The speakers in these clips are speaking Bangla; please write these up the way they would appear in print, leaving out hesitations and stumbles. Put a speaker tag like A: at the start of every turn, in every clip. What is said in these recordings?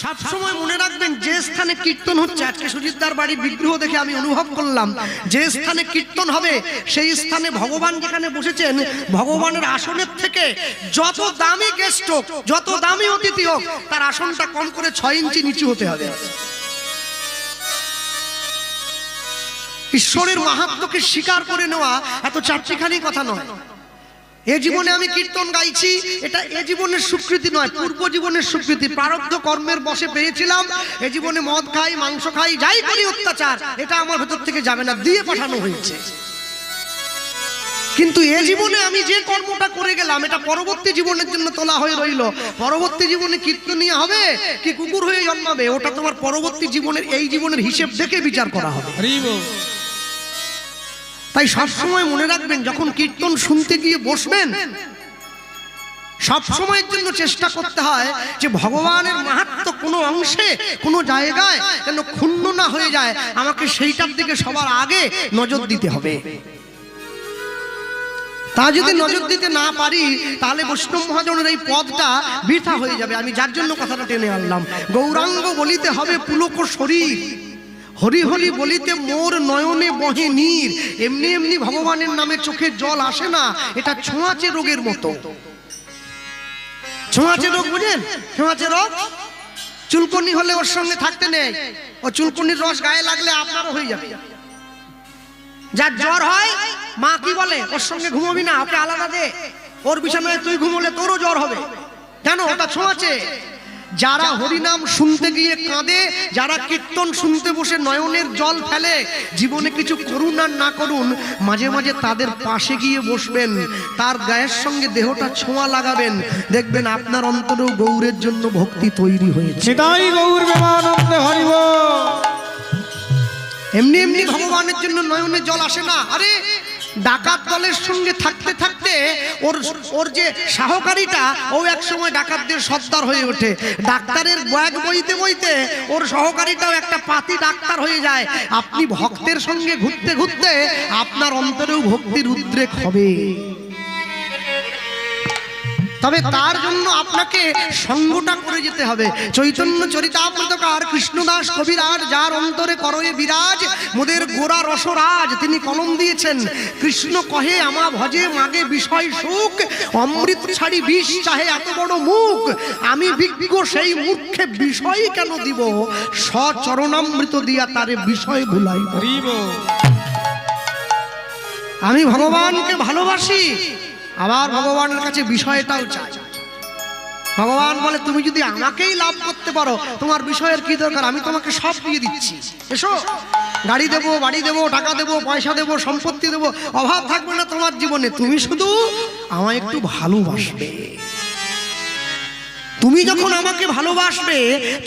A: সব সময় মনে রাখবেন, যে স্থানে কীর্তন হচ্ছে, আজকে সুজিতদার বাড়ির বিগ্রহ দেখে আমি অনুভব করলাম, যে স্থানে কীর্তন হবে সেই স্থানে ভগবান যেখানে বসেছেন, ভগবানের আসনের থেকে যত দামি গেস্ট হোক, যত দামি অতিথি হোক, তার আসনটা কম করে 6 ইঞ্চি নিচু হতে হবে। ঈশ্বরের মাহাত্ম্যকে স্বীকার করে নেওয়া এত চারটিখানি কথা নয়। এ জীবনে আমি কীর্তন গাইছি, এটা এ জীবনের স্বীকৃতি নয়, পূর্ব জীবনের স্বীকৃতি। প্রারব্ধ কর্মের বশে পেয়েছিলাম, এ জীবনে মদ খাই, মাংস খাই, যাই করি অত্যাচার, এটা আমার ভেতর থেকে যাবে না, দিয়ে পাঠানো হয়েছে। কিন্তু এ জীবনে আমি যে কর্মটা করে গেলাম, এটা পরবর্তী জীবনের জন্য তোলা হয়ে রইল। পরবর্তী জীবনে কীর্তনীয় হবে কি কুকুর হয়ে জন্মাবে, ওটা তোমার পরবর্তী জীবনের, এই জীবনের হিসেব দেখে বিচার করা হবে। তাই সবসময় মনে রাখবেন, যখন কীর্তন শুনতে গিয়ে বসবেন, সব সময়ের জন্য চেষ্টা করতে হয় যে ভগবানের মাহাত্ম্য কোনো অংশে, কোনো জায়গায় যেন ক্ষুণ্ণ না হয়ে যায়, আমাকে সেইটার দিকে সবার আগে নজর দিতে হবে। তা যদি নজর দিতে না পারি, তাহলে বৈষ্ণব মহাজনের এই পদটা বৃথা হয়ে যাবে। আমি যার জন্য কথাটা টেনে আনলাম, গৌরাঙ্গ বলিতে হবে পুলক শরীর, হরি হরি বলিতে মোর নয়নে বহে নীর। এমনি এমনি ভগবানের নামে চোখে জল আসে না, এটা ছোঁয়াচে রোগের মতো। ছোঁয়াচে রোগ বুঝেন? ছোঁয়াচে রোগ, চুলকনি হলে ওর সঙ্গে থাকতে নেই, ও চুলকনির রস গায়ে লাগলে আপনারও হয়ে যাবে। যার জ্বর হয়, মা কি বলে, ওর সঙ্গে ঘুমোবি না, ওকে আলাদা দে, ওর বিছানায় তুই ঘুমোলে তোরও জ্বর হবে। কেন? ওটা ছোঁয়াচে। যারা হরিনাম শুনতে গিয়ে কাঁদে, যারা কীর্তন শুনতে বসে নয়নের জল ফেলে, জীবনে কিছু করুন আর না করুন, মাঝে মাঝে তাদের পাশে গিয়ে বসবেন, তার গায়ের সঙ্গে দেহটা ছোঁয়া লাগাবেন, দেখবেন আপনার অন্তরেও গৌরের জন্য ভক্তি তৈরি হয়েছে।
B: সেটাই গৌর প্রেমানন্দে হরি বল।
A: এমনি এমনি ভগবানের জন্য নয়নে জল আসে না। আরে ডাকাত দলের সঙ্গে থাকতে থাকতে ওর যে সহকারীটা, ও এক সময় ডাকাতদের সর্দার হয়ে ওঠে। ডাক্তারের ব্যাগ বইতে বইতে ওর সহকারীটাও একটা পাতি ডাক্তার হয়ে যায়। আপনি ভক্তের সঙ্গে ঘুরতে ঘুরতে আপনার অন্তরেও ভক্তির উদ্রেক হবে। তবে তার জন্য আপনাকে সঙ্গটা করে যেতে হবে। চৈতন্য চরিতামৃতকার কৃষ্ণদাস কবিরাজ, যার অন্তরে করয়ে বিরাজ মোদের গোরা রসরাজ, তিনি কলম দিয়েছেন, কৃষ্ণ কহে আমা ভজে মাগে বিষয় সুখ, অমৃত ছাড়ি বিষ চাহে এত বড় মুখ, আমি বিজ্ঞ সেই মূর্খে বিষয় কেন দিব, সচরণামৃত দিয়া তারে বিষয় ভুলাইব। আমি ভগবানকে ভালোবাসি, আবার ভগবানের কাছে বিষয়টাও চাই। ভগবান বলে, তুমি যদি আমাকেই লাভ করতে পারো, তোমার বিষয়ের কি দরকার, আমি তোমাকে সব দিয়ে দিচ্ছি। এসো, গাড়ি দেবো, বাড়ি দেবো, টাকা দেবো, পয়সা দেবো, সম্পত্তি দেবো, অভাব থাকবে না তোমার জীবনে। তুমি শুধু আমায় একটু ভালোবাসবে। তুমি যখন আমাকে ভালোবাসবে,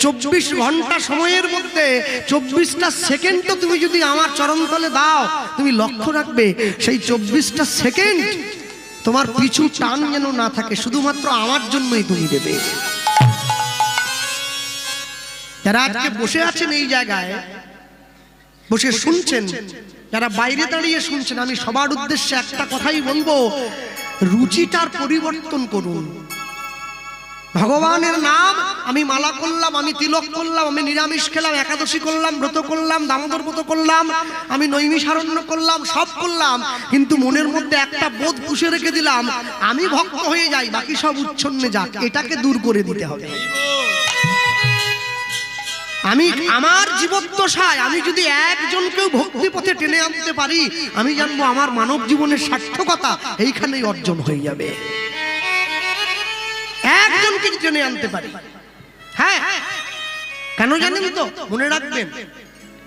A: 24 ঘন্টা সময়ের মধ্যে 24টা সেকেন্ডও তুমি যদি আমার চরণতলে দাও, তুমি লক্ষ্য রাখবে সেই 24টা সেকেন্ড তোমার পিছু টান যেন না থাকে, শুধুমাত্র আমার জন্যই তুমি দেবে। যারা আজকে বসে আছেন এই জায়গায়, বসে শুনছেন, যারা বাইরে দাঁড়িয়ে শুনছেন, আমি সবার উদ্দেশ্যে একটা কথাই বলবো, রুচিটার পরিবর্তন করুন। ভগবানের নাম, আমি মালা করলাম, আমি তিলক করলাম, আমি নিরামিষ খেলাম, একাদশী করলাম, ব্রত করলাম, দামোদর ব্রত করলাম, আমি নৈমিষারণ্য করলাম, সব করলাম, কিন্তু মনের মধ্যে একটা বোধ পুষে রেখে দিলাম, আমি ভক্ত হয়ে যাই, বাকি সব উচ্ছন্নে যাক। এটাকে দূর করে দিতে হবে। আমি আমার জীবদ্দশায় আমি যদি একজনকেও ভক্তি পথে টেনে আনতে পারি, আমি জানবো আমার মানব জীবনের সার্থকতা এইখানেই অর্জন হয়ে যাবে। একজনকে টেনে আনতে পারি। হ্যাঁ, কেন জানেন তো? মনে রাখবেন,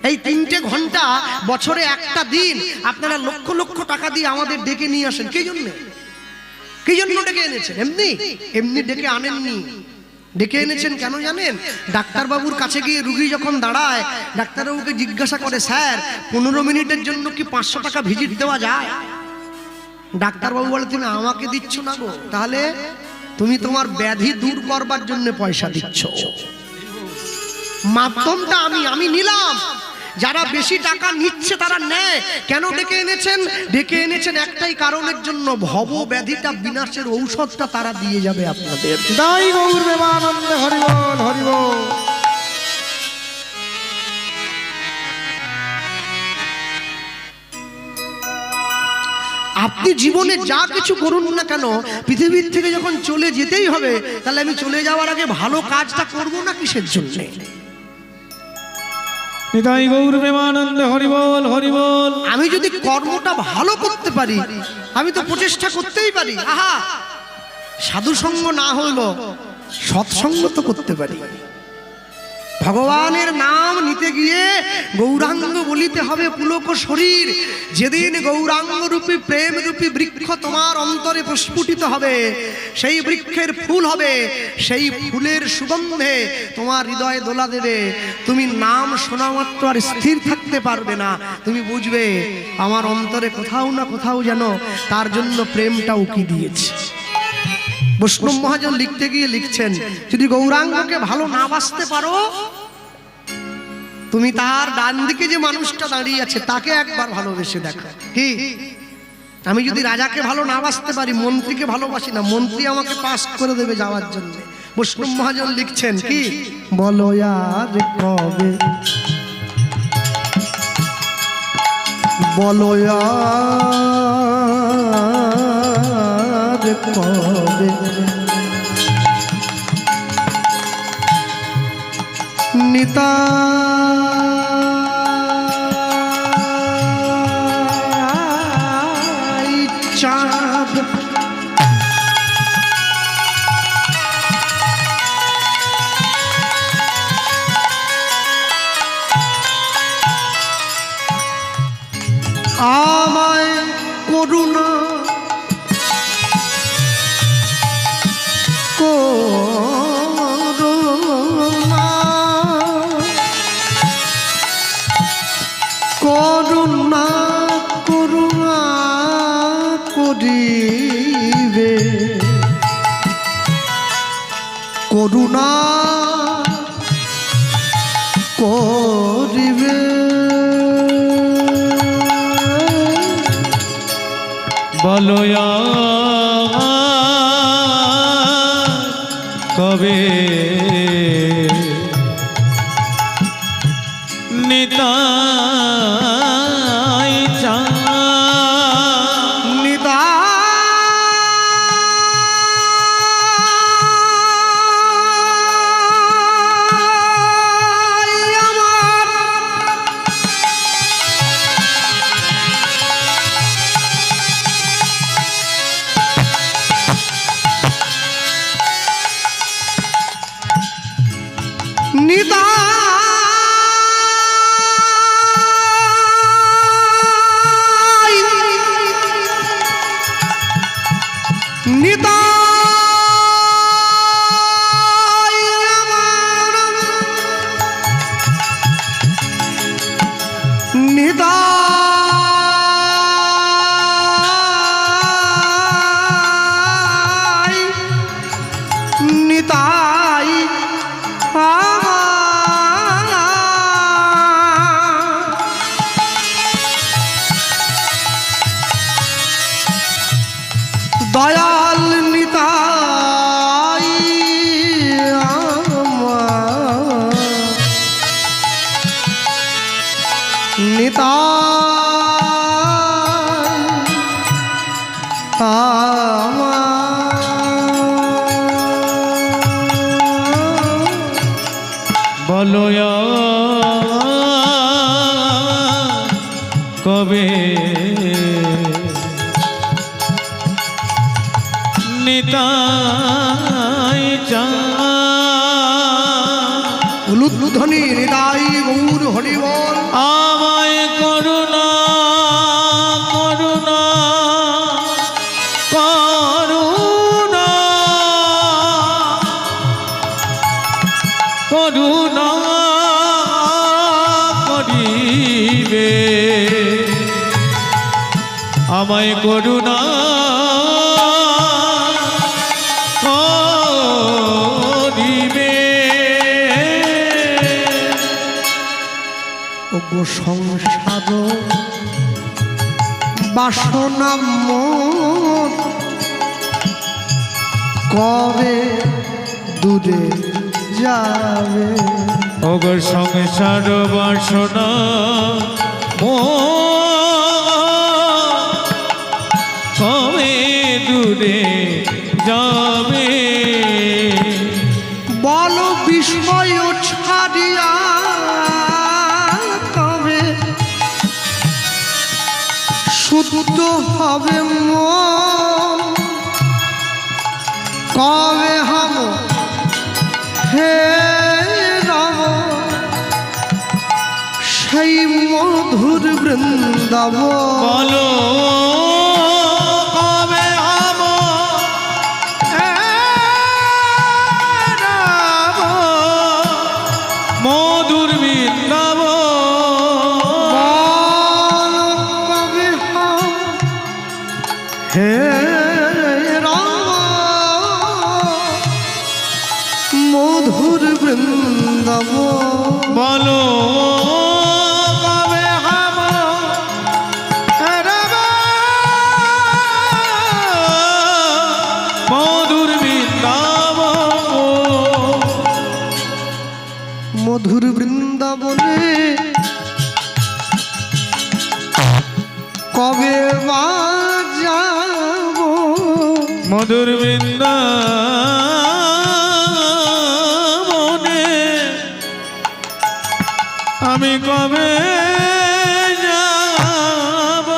A: এই 3টে ঘন্টা বছরে একটা দিন আপনারা লক্ষ লক্ষ টাকা দিয়ে আমাদের ডেকে নিয়ে আসেন। কি জন্য? কি জন্য ডেকে এনেছেন? এমনি এমনি ডেকে আনেননি, ডেকে এনেছেন কেন জানেন? ডাক্তারবাবুর কাছে গিয়ে রুগী যখন দাঁড়ায়, ডাক্তারবাবুকে জিজ্ঞাসা করে, স্যার 15 মিনিটের জন্য কি 500 টাকা ভিজিট দেওয়া যায়? ডাক্তারবাবু বলে, তুমি আমাকে দিচ্ছ না গো, তাহলে তুমি তোমার ব্যাধি দূর করবার জন্য পয়সা দিচ্ছ। মাধ্যমটা আমি নিলাম। যারা বেশি টাকা নিচ্ছে তারা নেয়। কেন ডেকে এনেছেন? ডেকে এনেছেন একটাই কারণের জন্য, ভব ব্যাধিটা বিনাশের ঔষধটা তারা দিয়ে যাবে আপনাদের।
B: জয় গৌর প্রেমানন্দে হরি বল, হরি বল।
A: আপনি জীবনে যা কিছু করুন না কেন, পৃথিবীর থেকে যখন চলে যেতেই হবে, তাহলে আমি চলে যাওয়ার আগে ভালো কাজটা করব না কিসের জন্য?
B: নিতাই গৌর প্রেমানন্দে হরিবল হরিবল।
A: আমি যদি কর্মটা ভালো করতে পারি, আমি তো প্রচেষ্টা করতেই পারি। আহা, সাধু সঙ্গ না হইল সৎসঙ্গ তো করতে পারি। ভগবানের নাম নিতে গিয়ে গৌরাঙ্গ বলিতে হবে পুলক শরীর। যেদিন গৌরাঙ্গ রূপী প্রেম রূপী বৃক্ষ তোমার অন্তরে প্রস্ফুটিত হবে, সেই বৃক্ষের ফুল হবে, সেই ফুলের সুগন্ধে তোমার হৃদয়ে দোলা দেবে। তুমি নাম শোনা মাত্র আর স্থির থাকতে পারবে না। তুমি বুঝবে আমার অন্তরে কোথাও না কোথাও যেন তার জন্য প্রেমটা উকি দিয়েছে। বৈষ্ণব মহাজন লিখতে গিয়ে লিখছেন, যদি গৌরাঙ্গকে ভালো না বাসতে পারো, তুমি তার ডান দিকে যে মানুষটা দাঁড়িয়ে আছে তাকে একবার ভালোবেসে দেখো। কি, আমি যদি রাজাকে ভালো না বাসতে পারি, মন্ত্রীকে ভালোবাসি না, মন্ত্রী আমাকে পাস করে দেবে যাওয়ার জন্য। বৈষ্ণব মহাজন লিখছেন কি, বলো আর কবে, বলো আর কবে নিতাই চাঁদ আমায় করুণা করুণা করুণা করুণা করিবে, করুণা করিবে।
B: বলো কবে নিতাই চাঁদ
A: দয়াল নিতাই আমার, নিতাই আমার।
B: বলো কবে নিতাই চাঁদ
A: উলুধ্বনি নিতাই গৌর হরিবল।
B: আমায় করুণা করুণা করুণা করুণা করিবে, আমায় করুণা করিবে।
A: ওগো সংসার বাসনা মন কবে দূরে যাবে,
B: ওগো সংসার বাসনা
A: বিষয় ছাড়িয়া কবে শুদ্ধ হবে মন, কবে হব হে রাম সেই মধুর বৃন্দাবন।
B: বলো কবে হব মধুর বৃন্দাবন,
A: কবে হব হে রাম মধুর বৃন্দাবন।
B: বলো কবে হব মধুর বৃন্দাবন,
A: মধুর বৃন্দাবনে কবে বা যাব,
B: মধুর বৃন্দাবনে আমি কবে যাব,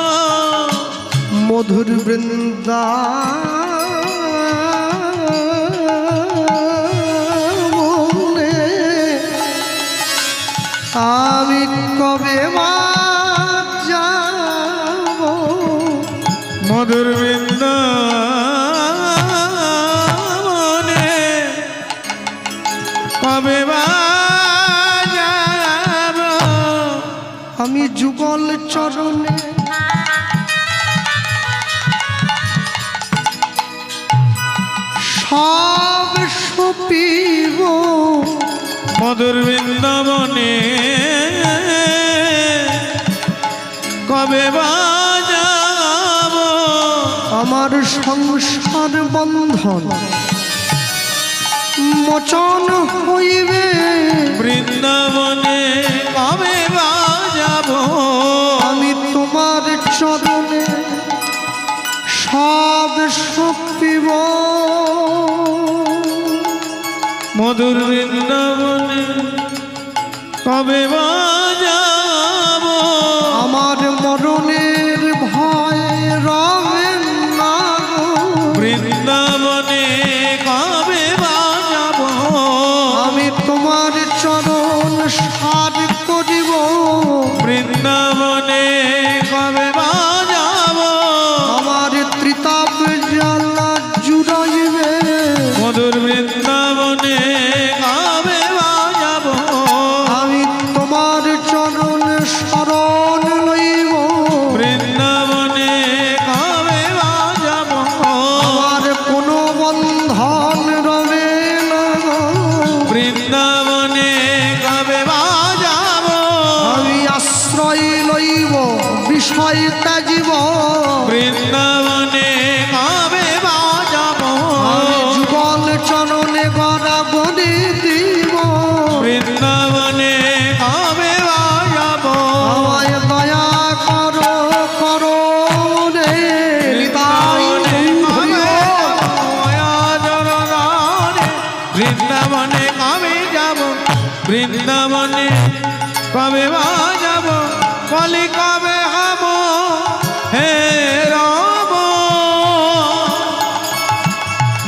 A: মধুর বৃন্দাবনে আমি কবে বা যাব,
B: মধুর বৃন্দাবনে কবে বা যাব,
A: আমি যুগল চরণে সব সপিব,
B: মধুর বৃন্দাবনে কবে বা যাব,
A: আমার সংসার বন্ধন মোচন হইবে,
B: বৃন্দাবনে কবে বা যাব,
A: আমি তোমার চরণে সব সপিব,
B: মধুর বৃন্দাবনে কবে বা যাব,
A: আমার মরণের ভয় রবে না গো,
B: বৃন্দাবনে কবে বা যাব,
A: আমি তোমার চরণ সার করিব,
B: বৃন্দাবনে কবে বা যাব,
A: আমার ত্রিতাপ জ্বালা জুড়াইবে,
B: মধুর বৃন্দাবনে কবে বা যাব,
A: আমি তোমার চরণ শরণ লইব,
B: বৃন্দাবনে কবে বা যাব,
A: আমার কোনো বন্ধন রবে না গো,
B: বৃন্দাবনে কবে বা যাব,
A: আমি আশ্রয় লইব বিষয় ত্যাজিব,
B: বৃন্দাবনে কবে বা যাব,
A: আমি যুগল চরণে গড়া বলি দিব,
B: বৃন্দাবনে কবে বা যাব,
A: আমায় দয়া করো করো রে নিতাই
B: বৃন্দাবনে কবে যাব, বৃন্দাবনে কবে বা যাব, বলি কবে হব হে রাম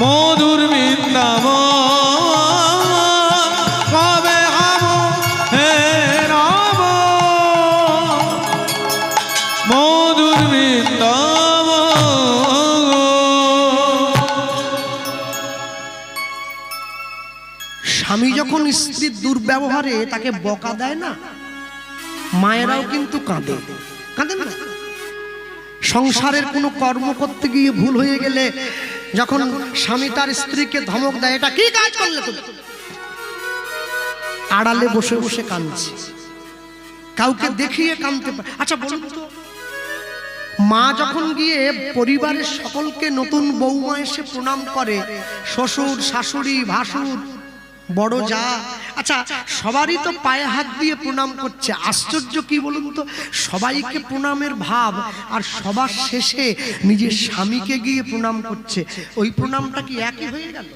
B: মধুর বৃন্দাবন, কবে হব হে রাম মধুর বৃন্দাবন।
A: স্বামী যখন স্ত্রীর দুর্ব্যবহারে তাকে বকা দেয় না, মায়েরাও কিন্তু কাঁদে, কাঁদেন না? সংসারের কোনো কর্ম করতে গিয়ে ভুল হয়ে গেলে যখন স্বামী তার স্ত্রীকে ধমক দেয়, এটা কি কাজ করলে তুমি, আড়ালে বসে বসে কাঁদছে, কাউকে দেখিয়ে কাঁদতে পারে। আচ্ছা বলুন তো, মা যখন গিয়ে পরিবারের সকলকে নতুন বৌমা এসে প্রণাম করে, শ্বশুর শাশুড়ি ভাসুর বড় যা, আচ্ছা সবারই তো পায়ে হাত দিয়ে প্রণাম করছে, আশ্চর্য কি বলুন তো, সবাইকে প্রণামের ভাব আর সবার শেষে নিজের স্বামীকে গিয়ে প্রণাম করছে, ওই প্রণামটা কি একই হয়ে গেল?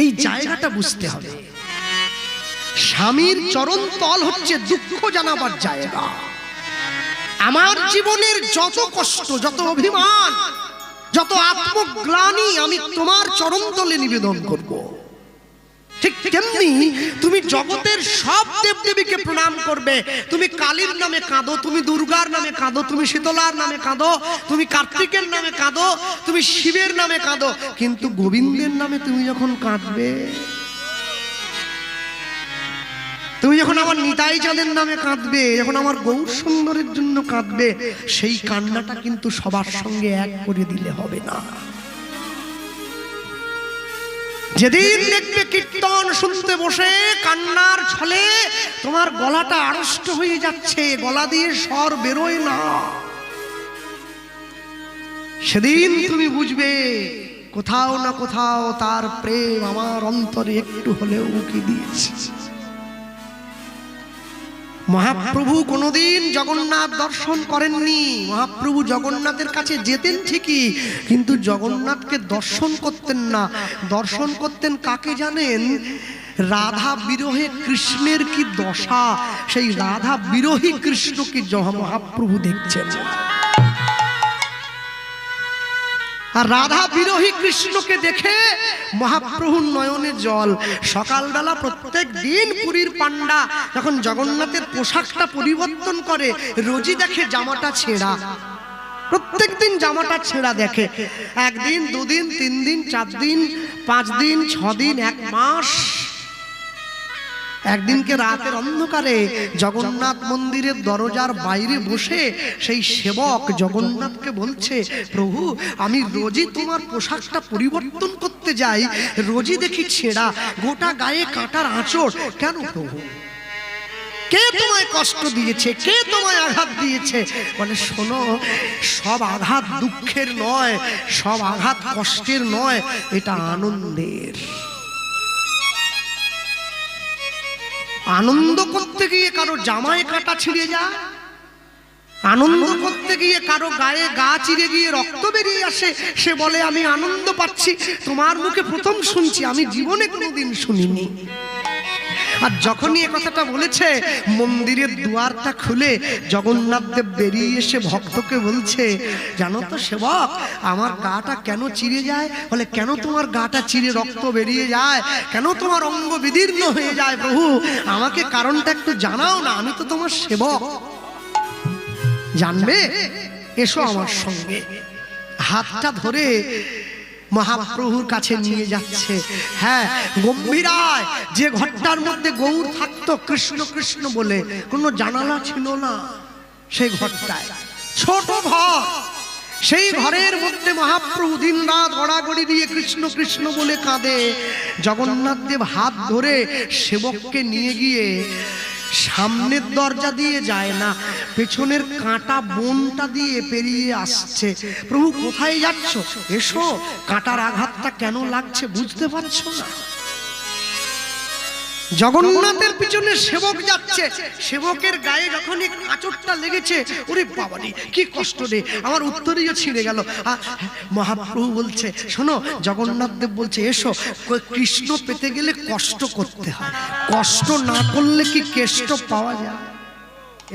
A: এই জায়গাটা বুঝতে হবে। স্বামীর চরণ তল হচ্ছে দুঃখ জানাবার জায়গা। আমার জীবনের যত কষ্ট, যত অভিমান, যত আত্মগ্লানি আমি তোমার চরণ তলে নিবেদন করব। ঠিক তেমনি তুমি জগতের সব দেবদেবীকে প্রণাম করবে। তুমি কালীর নামে কাঁদো, তুমি দুর্গার নামে কাঁদো, তুমি শীতলার নামে কাঁদো, তুমি কার্তিকের নামে কাঁদো, তুমি শিবের নামে কাঁদো, কিন্তু গোবিন্দের নামে তুমি যখন কাঁদবে, তুমি যখন আমার নিতাই চাঁদের নামে কাঁদবে, যখন আমার গৌর সুন্দরের জন্য কাঁদবে, সেই কান্নাটা কিন্তু সবার সঙ্গে এক করে দিলে হবে না। যেদিন দেখবে কীর্তন শুনতে বসে কান্নার ছলে তোমার গলাটা আড়ষ্ট হয়ে যাচ্ছে, গলা দিয়ে স্বর বেরোয় না, সেদিন তুমি বুঝবে কোথাও না কোথাও তার প্রেম আমার অন্তরে একটু হলেও উকি দিয়েছে। মহাপ্রভু কোনোদিন জগন্নাথ দর্শন করেননি। মহাপ্রভু জগন্নাথের কাছে যেতেন ঠিকই, কিন্তু জগন্নাথকে দর্শন করতেন না। দর্শন করতেন কাকে জানেন? রাধা বিরহে কৃষ্ণের কি দশা, সেই রাধা বিরোহী কৃষ্ণকে মহাপ্রভু দেখছেন। আর রাধা বিরোহী কৃষ্ণকে দেখে মহাপ্রভুর নয়নে জল। সকালবেলা প্রত্যেক দিন পুরীর পান্ডা যখন জগন্নাথের পোশাকটা পরিবর্তন করে, রোজই দেখে জামাটা ছেঁড়া। প্রত্যেক দিন জামাটা ছেঁড়া দেখে। একদিন, দুদিন, 3 দিন, 4 দিন, 5 দিন, 6 দিন, 1 মাস। একদিনকে রাতের অন্ধকারে জগন্নাথ মন্দিরের দরজার বাইরে বসে সেই সেবক জগন্নাথকে বলছে, প্রভু আমি রোজই তোমার পোশাকটা পরিবর্তন করতে যাই, রোজই দেখি ছেঁড়া, গোটা গায়ে কাঁটার আঁচড়, কেন প্রভু? কে তোমায় কষ্ট দিয়েছে? কে তোমায় আঘাত দিয়েছে? বলে, শোনো, সব আঘাত দুঃখের নয়, সব আঘাত কষ্টের নয়, এটা আনন্দের। আনন্দ করতে গিয়ে কারো জামায় কাঁটা ছিঁড়ে যায়, আনন্দ করতে গিয়ে কারো গায়ে গা চিরে গিয়ে রক্ত বেরিয়ে আসে, সে বলে আমি আনন্দ পাচ্ছি। তোমার মুখে প্রথম শুনছি, আমি জীবনে কোনোদিন শুনিনি। আর যখনই এ কথাটা বলেছে, মন্দিরের দুয়ারটা খুলে জগন্নাথ দেব বেরিয়ে এসে ভক্তকে বলছে, জানো তো সেবক, আমার গাটা কেন চিরে যায়? বলে, কেন তোমার গাটা চিরে রক্ত বেরিয়ে যায়? কেন তোমার অঙ্গ বিদীর্ণ হয়ে যায়? প্রভু আমাকে কারণটা একটু জানাও না, আমি তো তোমার সেবক। জানবে? এসো আমার সঙ্গে। হাতটা ধরে মহাপ্রভুর কাছে নিয়ে যাচ্ছে। হ্যাঁ, গম্ভীরায় যে ঘরটার মধ্যে গৌর থাকতো কৃষ্ণ কৃষ্ণ বলে, কোনো জানালা ছিল না, সেই ঘরটায় ছোট ঘর, সেই ঘরের মধ্যে মহাপ্রভু দিন রাত গড়াগড়ি দিয়ে কৃষ্ণ কৃষ্ণ বলে কাঁদে। জগন্নাথ দেব হাত ধরে সেবককে নিয়ে গিয়ে সামনের দরজা দিয়ে যায় না, পেছনের কাঁটা বনটা দিয়ে পেরিয়ে আসছে। প্রভু কোথায় যাচ্ছ? এসো, কাঁটার আঘাতটা কেন লাগছে বুঝতে পারছো না? জগন্নাথের পিছনে সেবক যাচ্ছে, সেবকের গায়ে যখন এই আঁচড়টা লেগেছে, ওরে বাবারে কি কষ্ট রে, আমার উত্তরীয় ছিঁড়ে গেল। মহাপ্রভু বলছে, শোনো, জগন্নাথ দেব বলছে, এসো, কৃষ্ণ পেতে গেলে কষ্ট করতে হয়, কষ্ট না করলে কি কেষ্ট পাওয়া যায়?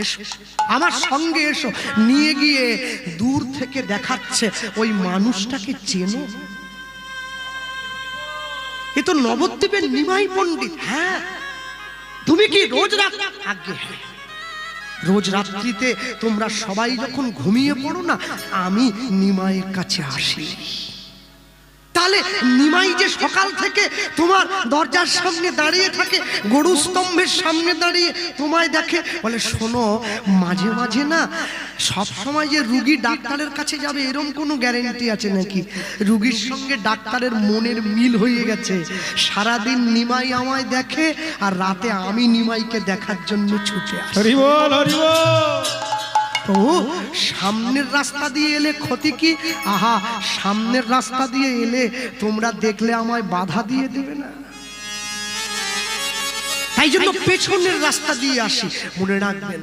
A: এসো আমার সঙ্গে, এসো। নিয়ে গিয়ে দূর থেকে দেখাচ্ছে, ওই মানুষটাকে চেনো? এ তো নবদ্বীপের নিমাই পণ্ডিত। হ্যাঁ, তুমি কি রোজ রাত? আগে হ্যাঁ, রোজ রাত্রিতে তোমরা সবাই যখন ঘুমিয়ে পড়ো না, আমি নিমাইয়ের কাছে আসি। তাহলে নিমাই যে সকাল থেকে তোমার দরজার সামনে দাঁড়িয়ে থাকে, গরু স্তম্ভের সামনে দাঁড়িয়ে তোমায় দেখে? বলে, শোনো, মাঝে মাঝে না, সব সময় যে রুগী ডাক্তারের কাছে যাবে এরকম কোনো গ্যারেন্টি আছে নাকি? রুগীর সঙ্গে ডাক্তারের মনের মিল হয়ে গেছে। সারাদিন নিমাই আমায় দেখে, আর রাতে আমি নিমাইকে দেখার জন্য ছুটে আসি।
B: হরি বল, হরি বল।
A: ও সামনের রাস্তা দিয়ে এলে ক্ষতি কি? আহা, সামনের রাস্তা দিয়ে এলে তোমরা দেখলে আমায় বাধা দিয়ে দেবে না? তাই জন্য পেছনের রাস্তা দিয়ে আসি। মনে রাখবেন,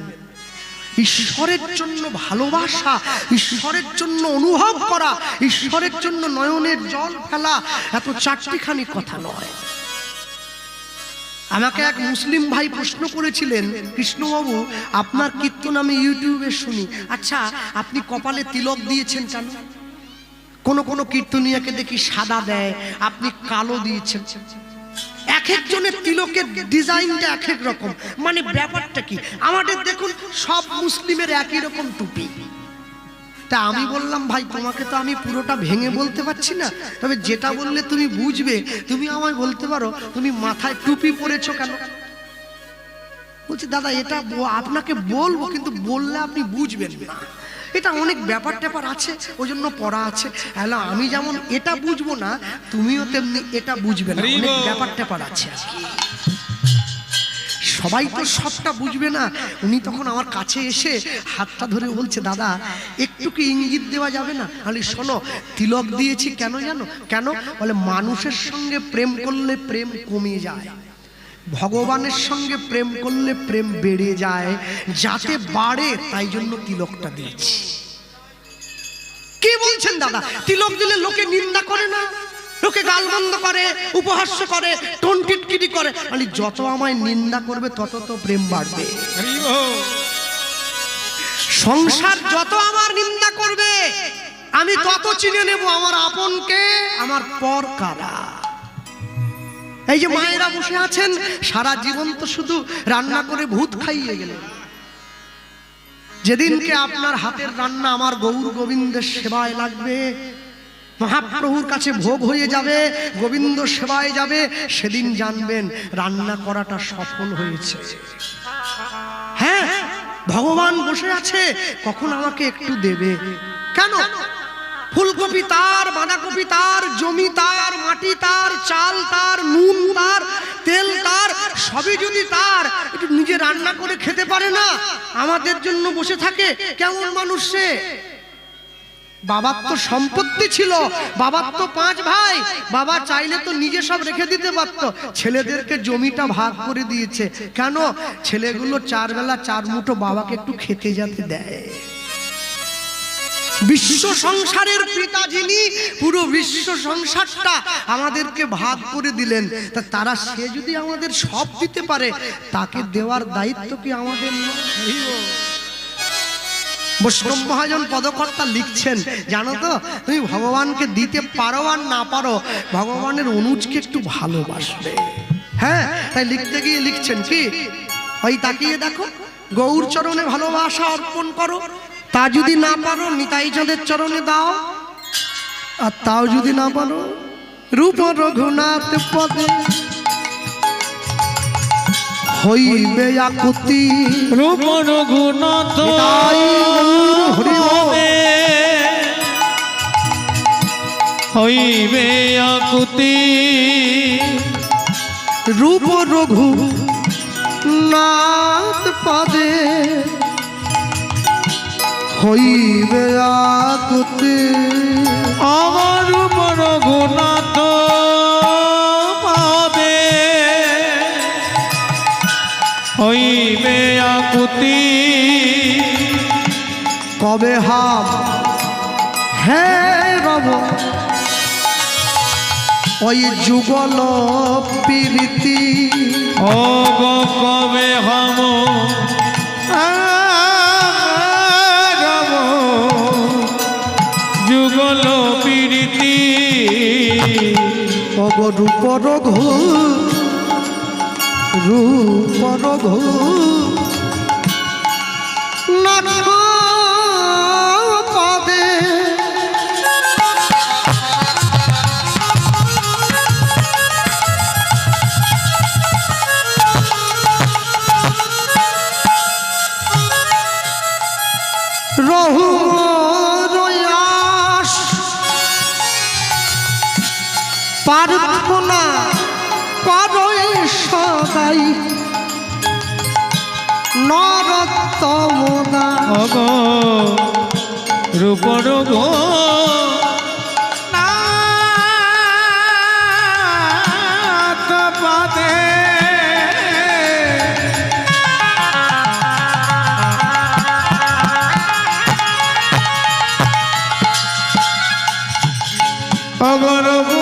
A: ঈশ্বরের জন্য ভালোবাসা, ঈশ্বরের জন্য অনুভব করা, ঈশ্বরের জন্য নয়নের জল ফেলা এত চারটিখানি কথা নয়। আমাকে এক মুসলিম ভাই প্রশ্ন করেছিলেন, কৃষ্ণবাবু আপনার কীর্তন আমি ইউটিউবে শুনি, আচ্ছা আপনি কপালে তিলক দিয়েছেন কেন? কোন কীর্তনিয়াকে দেখি সাদা দেয়, আপনি কালো দিয়েছেন। এক একজনের তিলকের ডিজাইনটা এক এক রকম, মানে ব্যাপারটা কি? আমাদের দেখুন সব মুসলিমের একই রকম টুপি। তা আমি বললাম ভাই তোমাকে তো আমি পুরোটা ভেঙে বলতে পারছি না, তবে যেটা বললে তুমি বুঝবে, তুমি আমায় বলতে পারো তুমি মাথায় টুপি পরেছো কেন? বলছি দাদা এটা আপনাকে বলবো, কিন্তু বললে আপনি বুঝবেন না, এটা অনেক ব্যাপার ট্যাপার আছে, ওই জন্য পড়া আছে। হ্যালো, আমি যেমন এটা বুঝবো না, তুমিও তেমনি এটা বুঝবে না, অনেক ব্যাপার ট্যাপার আছে। সবাই তো সবটা বুঝবে না। উনি তখন আমার কাছে এসে হাতটা ধরে বলছে, দাদা একটু কি ইঙ্গিত দেওয়া যাবে না? আমি শোনো, তিলক দিয়েছি কেন জানো? কেন বলে, মানুষের সঙ্গে প্রেম করলে প্রেম কমে যায়, ভগবানের সঙ্গে প্রেম করলে প্রেম বেড়ে যায়, যাতে বাড়ে তাই জন্য তিলকটা দিয়েছি। কি বলছেন দাদা? তিলক দিলে লোকে নিন্দা করে না, লোকে গালমন্দ করে, উপহাস্য করে, টোন টিটকিরি করে, মানে যত আমায় নিন্দা করবে তত তো প্রেম বাড়বে। সংসার যত আমার নিন্দা করবে আমি তত চিনে নেব আমার আপনকে, আমার পর কারা। এই যে মায়েরা বসে আছেন, সারা জীবন তো শুধু রান্না করে ভূত খাইয়ে গেলেন। যেদিনকে আপনার হাতের রান্না আমার গৌর গোবিন্দের সেবায় লাগবে, মহাপ্রভুর কাছে ভোগ হয়ে যাবে, গোবিন্দ সেবায় যাবে, সেদিন জানবেন রান্না করাটা সফল হয়েছে। হ্যাঁ, ভগবান বসে আছে, কখন আমাকে একটু দেবে। কেন? ফুলকপি তার, বাঁধাকপি তার, জমি তার, মাটি তার, চাল তার, নুন তার, তেল তার, সবই যদি তার, একটু নিজে রান্না করে খেতে পারে না, আমাদের জন্য বসে থাকে, কেমন মানুষ সে? বাবার তো সম্পত্তি ছিল, বাবার তো 5 ভাই, বাবা চাইলে তো নিজে সব রেখে দিতে পারতো, ছেলেদেরকে জমিটা ভাগ করে দিয়েছে। কেন? ছেলেগুলো 4 বেলা 4 মুঠো বাবাকে একটু খেতে যেতে দেয়। বিশ্ব সংসারের পিতা যিনি, পুরো বিশ্ব সংসারটা আমাদেরকে ভাগ করে দিলেন, তা তারা সে যদি আমাদের সব দিতে পারে, তাকে দেওয়ার দায়িত্ব কি আমাদের নয়? বৈষ্ণব মহাজন পদকর্তা লিখছেন, জানো তো তুমি ভগবানকে দিতে পারো আর না পারো, ভগবানের অনুজকে একটু ভালোবাসবে। হ্যাঁ, তাই লিখতে গিয়ে লিখছেন কি, ওই তাকিয়ে দেখো, গৌর চরণে ভালোবাসা অর্পণ করো, তা যদি না পারো নিতাই চাঁদের চরণে দাও, আর তাও যদি না পারো রূপ রঘুনাথ পদে হইবে আকুতি,
B: রূপ রঘুনাথ হইবে আকুতি,
A: রূপ রঘুনাথ পদে হইবে আকুতি,
B: আমার রূপ রঘুনাথ পাবে হইবে আকুতি,
A: কবে হাম হে রব ওই যুগল প্রীতি,
B: ও গো কবে হম যুগল প্রীতি,
A: অব রূপ রঘু রূপ রঘু নাথ পদে রহু রয়াস প্রার্থনা করই সদাই নরোত্তম দাস,
B: অগো রূপ রঘু নাথ পাদে অগো রঘু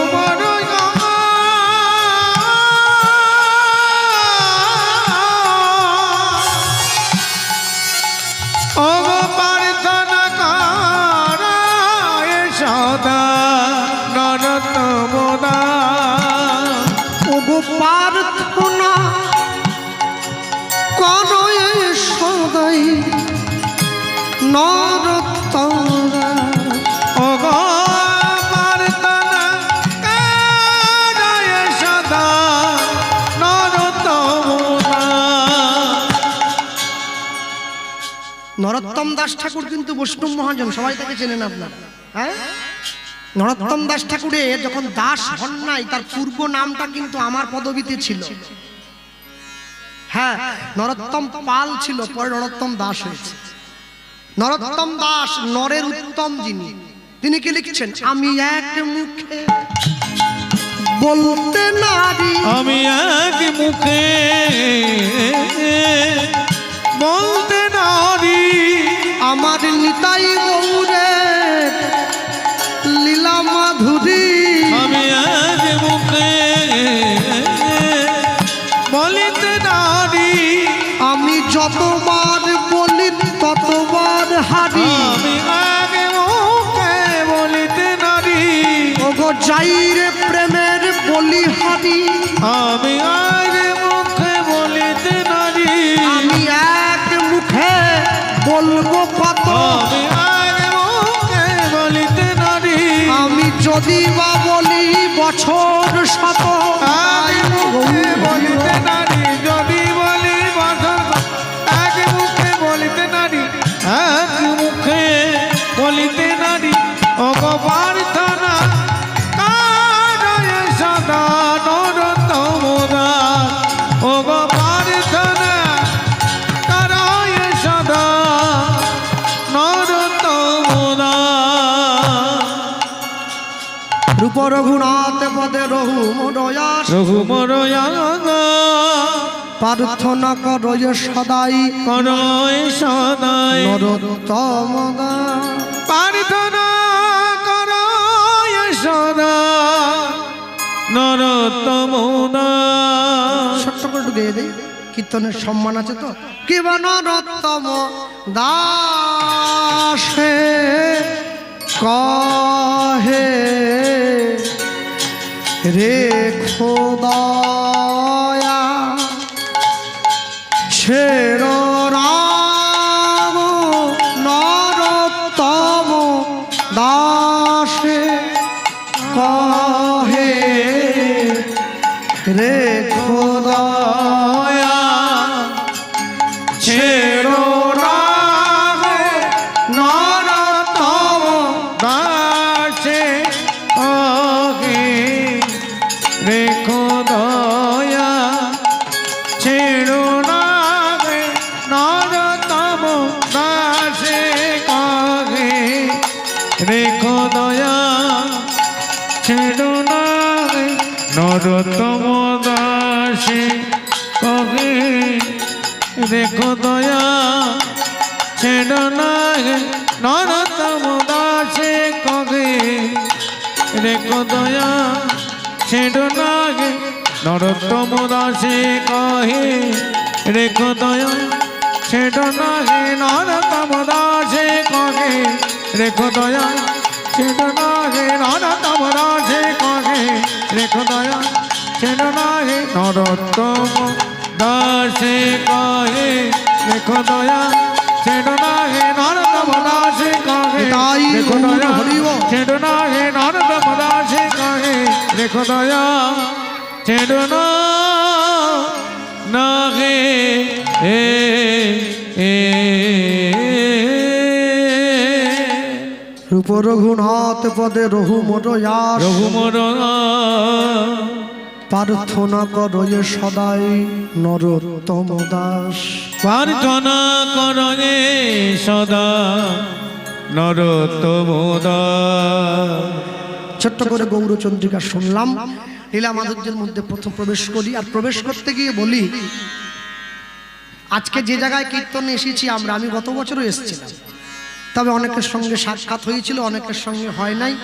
A: প্রার্থনা করো সদাই নরোত্তমরা।
B: ওগো প্রার্থনা করো সদা নরোত্তমরা।
A: নরোত্তম দাস ঠাকুর কিন্তু বৈষ্ণব মহাজন, সবাই তাকে চেনেন আপনার। হ্যাঁ, নরোত্তম দাস ঠাকুরের যখন দাস হন নাই, তার পূর্ব নামটা কিন্তু আমার পদবীতে ছিল। হ্যাঁ, নরোত্তম পাল ছিল, পরে নরোত্তম দাস হয়েছে। নরোত্তম দাস নরের উত্তম যিনি, তিনি কি লিখছেন? আমি এক মুখে বলতে নারী,
B: আমি এক মুখে বলতে নারী,
A: আমার নিতাই গৌরের লীলা মাধুরী।
B: আমি এক মুখে বলিতে নারী,
A: আমি যতবার বলি ততবার হারি।
B: আমি এক মুখে বলিতে নারী,
A: ওগো যাই রে প্রেমের বলি হারি।
B: আমি এক মুখে বলিতে নারী,
A: আমি এক মুখে বলবো কত,
B: আমি এক মুখে বলিতে নারী,
A: আমি যদি বা বলি বছর শত।
B: এক মুখে বলিতে নারী, যদি বলি বছর, এক মুখে বলিতে নারী, এক মুখে বলিতে নারী। ওগো প্রার্থনা করো সদা নরোত্তমরা। ওগো প্রার্থনা করো সদা নরোত্তমরা।
A: রূপ রঘুনাথ পদে রহু মরয়াস,
B: রঘুমরয়া
A: প্রার্থনা করো সদাই
B: করয় সদাই
A: নরোত্তম দাস।
B: প্রার্থনা করয় সদা নরোত্তম দাস।
A: ছোট্ট করে একটু গেয়ে দেই, কীর্তনের সম্মান আছে তো। কিবা নরোত্তম দাসে কহে রে খোদয়া ছের রাম নরোত্তম দাসে কহে রে খোদয়া
B: ছেড়ো রাগে নরোত্তম দাসে কহে রেখো দয়া। ছেড়ো রাগে নরোত্তম দাসে কহে রেখো দয়া। ছেড়ো রাগে নরোত্তম দাসে কহে রেখো দয়া। ছেড়ো নাগে নরোত্তম দাসে কহে রেখো দয়া। ছেড়ো নাগে নরোত্তম দাসে কহে রেখো দয়া। ছেড়ো নাগে নরোত্তম দাসে কহে রেখো দয়া। ছেড়ো নাগে নরোত্তম দাসে কহে রেখো দয়া। ছেড়ো নাগে নরোত্তম দাসে কহে রেখো দয়া। ছেড়ো নাগে নরোত্তম দাসে কহে
A: তাই
B: রেখো দয়া।
A: হরিব।
B: ছেড়ো নাগে নরোত্তম দাসে কহে রেখো দয়া। ছেড়ো নাগে
A: রূপ রঘুনাথ পদে রহু মরয়াস,
B: রঘুমর
A: প্রার্থনা করো সদাই নরোত্তম দাস।
B: প্রার্থনা করে সদা নরোত্তম দাস।
A: ছোট্ট করে গৌরচন্দ্রিকা শুনলাম, লীলা মাধুর্যের মধ্যে প্রথম প্রবেশ করি। আর প্রবেশ করতে গিয়ে বলি, আজকে যে জায়গায় কীর্তনে এসেছি আমরা, আমি গত বছরও এসেছিলাম, তবে অনেকের সঙ্গে সাক্ষাৎ হয়েছিল, অনেকের সঙ্গে হয় নাই।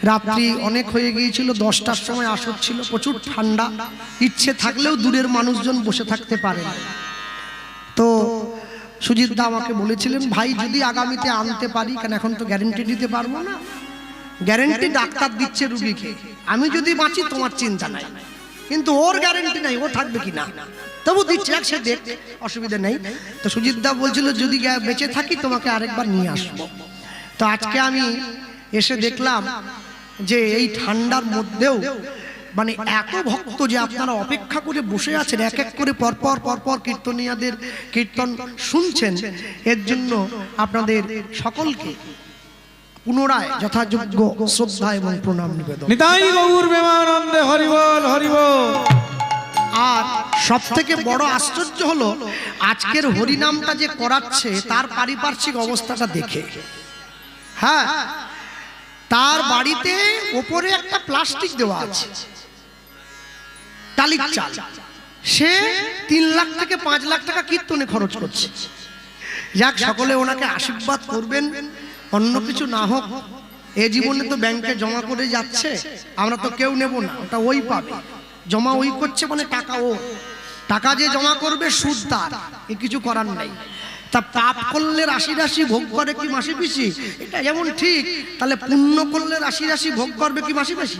A: রাত্রি অনেক হয়ে গিয়েছিল, 10টার সময় আসর ছিল, প্রচুর ঠান্ডা। ইচ্ছে থাকলেও দূরের মানুষজন বসে থাকতে পারে না। তো সুজিত দা আমাকে বলেছিলেন, ভাই যদি আগামীতে আনতে পারি, কেন এখন তো গ্যারেন্টি দিতে পারবো না, গ্যারেন্টি ডাক্তার দিচ্ছে রুগীকে, আমি যদি বাঁচি তোমার চিন্তা নাই, কিন্তু ওর গ্যারেন্টি নাই ও থাকবে কি না, তবু দিচ্ছে এক, সে দেখ, অসুবিধা নেই। তো সুজিত দা বলছিল যদি বেঁচে থাকি তোমাকে আরেকবার নিয়ে আসবো। তো আজকে আমি এসে দেখলাম যে এই ঠান্ডার মধ্যেও মানে এত ভক্ত যে আপনারা অপেক্ষা করে বসে আছেন, এক এক করে পরপর পরপর কীর্তনিয়াদের কীর্তন শুনছেন। এর জন্য আপনাদের সকলকে পুনরায় যথাযোগ্য শ্রদ্ধা এবং প্রণাম নিবেদন।
B: নিতাই গৌর প্রেমানন্দে হরি বল হরি বল।
A: আর সব থেকে বড় আশ্চর্য হলো আজকের হরিনামটা যে করাচ্ছে তার পারিপার্শ্বিক অবস্থাটা দেখে। হ্যাঁ, তার বাড়িতে ওপরে একটা প্লাস্টিক দেওয়া আছে টালির চাল, সে 3 লাখ থেকে 5 লাখ টাকা কীর্তনে খরচ করছে। যাক, সকলে ওনাকে আশীর্বাদ করবেন, অন্য কিছু না হোক এ জীবনে তো ব্যাংকে জমা করে যাচ্ছে, আমরা তো কেউ নেব না, ওটা ওই পাবে। জমা ওই করছে মানে টাকা ও, টাকা যে জমা করবে সুদ তার, এ কিছু করার নাই। তা পাপ করলে রাশি রাশি ভোগ করে কি মাসি পিসি, এটা যেমন ঠিক, তাহলে পুণ্য করলে রাশি রাশি ভোগ করবে কি মাসি পিসি?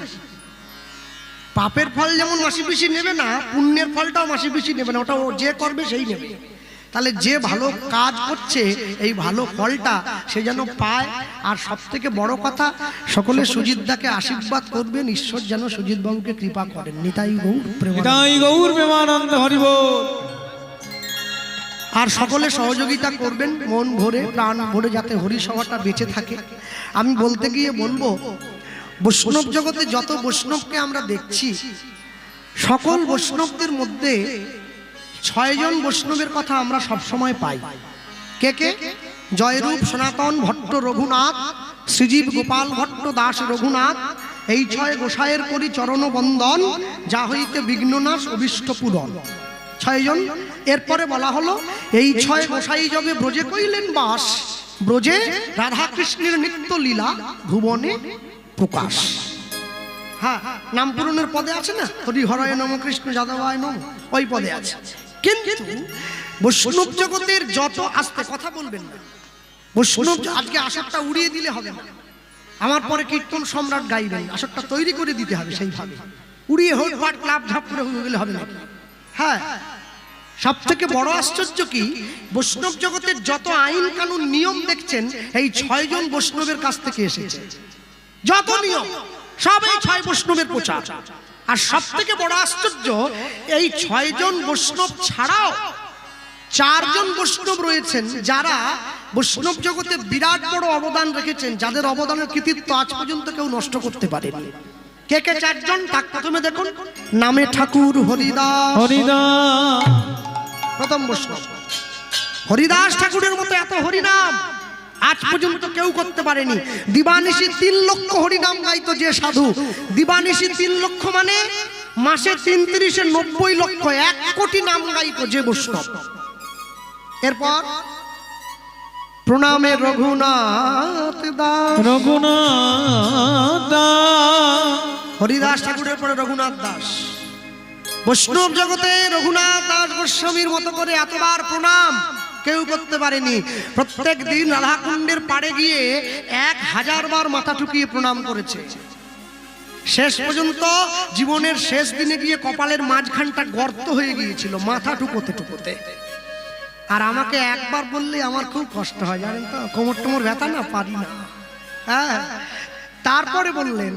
A: পাপের ফল যেমন মাসি পিসি নেবে না, পুণ্যের ফলটাও মাসি পিসি নেবে না, ওটা ও যে করবে সেই নেবে। তাহলে যে ভালো কাজ করছে এই ভালো ফলটা সে যেন পায়। আর সব থেকে বড় কথা, সকলে সুজিত দাকে আশীর্বাদ করবেন, ঈশ্বর যেন সুজিত বাবুকে কৃপা করেন। নিতাই গৌর প্রেমানন্দ।
B: নিতাই গৌর প্রেমানন্দে হরি বল।
A: আর সকলে সহযোগিতা করবেন মন ভরে প্রাণ ভরে, যাতে হরিসভাটা বেঁচে থাকে। আমি বলতে গিয়ে বলবো, বৈষ্ণব জগতে যত বৈষ্ণবকে আমরা দেখছি, সকল বৈষ্ণবদের মধ্যে 6 জন বৈষ্ণবের কথা আমরা সব সময় পাই। কে কে? জয়রূপ সনাতন ভট্ট রঘুনাথ, শ্রীজীব গোপাল ভট্ট দাস রঘুনাথ, এই 6 গোসাইয়ের করি চরণ বন্দন, যা হইতে বিঘ্ননাশ অভীষ্ট পূরণ। 6 জন। এরপরে বলা হলো এই 6 গোসাই যোগে ব্রজে কইলেন বাস, ব্রজে রাধা কৃষ্ণের নিত্য লীলা ভুবনে প্রকাশ। হ্যাঁ, নাম পূরণের পদে আছে না, হরি হরায় নম কৃষ্ণ যাদবায় নম, ওই পদে আছে। কিন্তু বৈষ্ণব জগতের যত, আস্তে কথা বলবেন না, বৈষ্ণব আজকে আসরটা উড়িয়ে দিলে হবে না, আমার পরে কীর্তন সম্রাট গাইবেন, আসরটা তৈরি করে দিতে হবে সেইভাবে, উড়িয়ে হোক পাট ক্লাব ঝাপ করে হয়ে গেলে হবে না। হ্যাঁ, সব থেকে বড় আশ্চর্য কি, বৈষ্ণব জগতের যত আইন কানুন নিয়ম দেখছেন এই 6 জন বৈষ্ণবের কাছ থেকে এসেছে। যত নিয়ম সব এই 6 বৈষ্ণবের প্রচার। আর সব থেকে বড় আশ্চর্য, এই 6 জন বৈষ্ণব ছাড়াও 4 জন বৈষ্ণব রয়েছেন যারা বৈষ্ণব জগতে বিরাট বড় অবদান রেখেছেন, যাদের অবদানের কৃতিত্ব আজ পর্যন্ত কেউ নষ্ট করতে পারেনি। কে কে 4 জন? তাক প্রথমে দেখুন, নামে ঠাকুর হরিদাস।
B: হরিদাস
A: প্রথম বৈষ্ণব হরিদাস ঠাকুরের মতো এত হরিনাম আজ পর্যন্ত কেউ করতে পারেনি। দিবানিশি 3 লক্ষ হরিনাম গাইতো যে সাধু, দিবানিশি 3 লক্ষ মানে মাসে 33 90 লক্ষ, 1 কোটি নাম গাইতো যে বৈষ্ণব। এরপর প্রণামে রঘুনাথ দাস।
B: রঘুনাথ দাস,
A: হরিদাস ঠাকুরের পরে রঘুনাথ দাস। বৈষ্ণব জগতে রঘুনাথ দাস গোস্বামীর মতো করে এতবার প্রণাম কেউ করতে পারেনি। প্রত্যেক দিন রাধাকুণ্ডের পাড়ে গিয়ে 1000 বার মাথা ঠুকিয়ে প্রণাম করেছে। শেষ পর্যন্ত জীবনের শেষ দিনে গিয়ে কপালের মাঝখানটা গর্ত হয়ে গিয়েছিল মাথা ঠুকোতে ঠুকোতে। আর আমাকে একবার বললে আমার খুব কষ্ট হয়, জানেন তো, কোমর টোমর ব্যথা না, পারি না। হ্যাঁ, তারপরে বললেন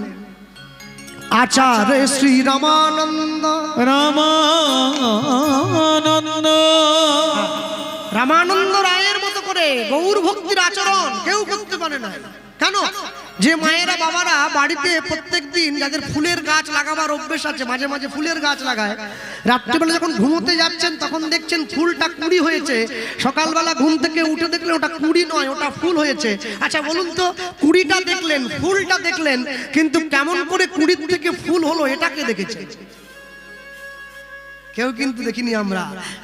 A: আচার্য শ্রী রামানন্দ।
B: রামানন্দ
A: রামানন্দ রায়ের মতো করে গৌর ভক্তির আচরণ কেউ করতে পারে না। কেন? যে মায়েরা বাবারা বাড়িতে প্রত্যেক দিন যাদের ফুলের গাছ লাগাবার অভ্যেস আছে, মাঝে মাঝে ফুলের গাছ লাগায়, রাত্রিবেলা যখন ঘুমোতে যাচ্ছেন তখন দেখছেন ফুলটা কুড়ি হয়েছে, সকালবেলা ঘুম থেকে উঠে দেখলেন ওটা কুড়ি নয়, ওটা ফুল হয়েছে। আচ্ছা বলুন তো, কুড়িটা দেখলেন, ফুলটা দেখলেন, কিন্তু কেমন করে কুড়ির থেকে ফুল হলো এটাকে দেখেছে? কেউ কিন্তু দেখিনি আমরা।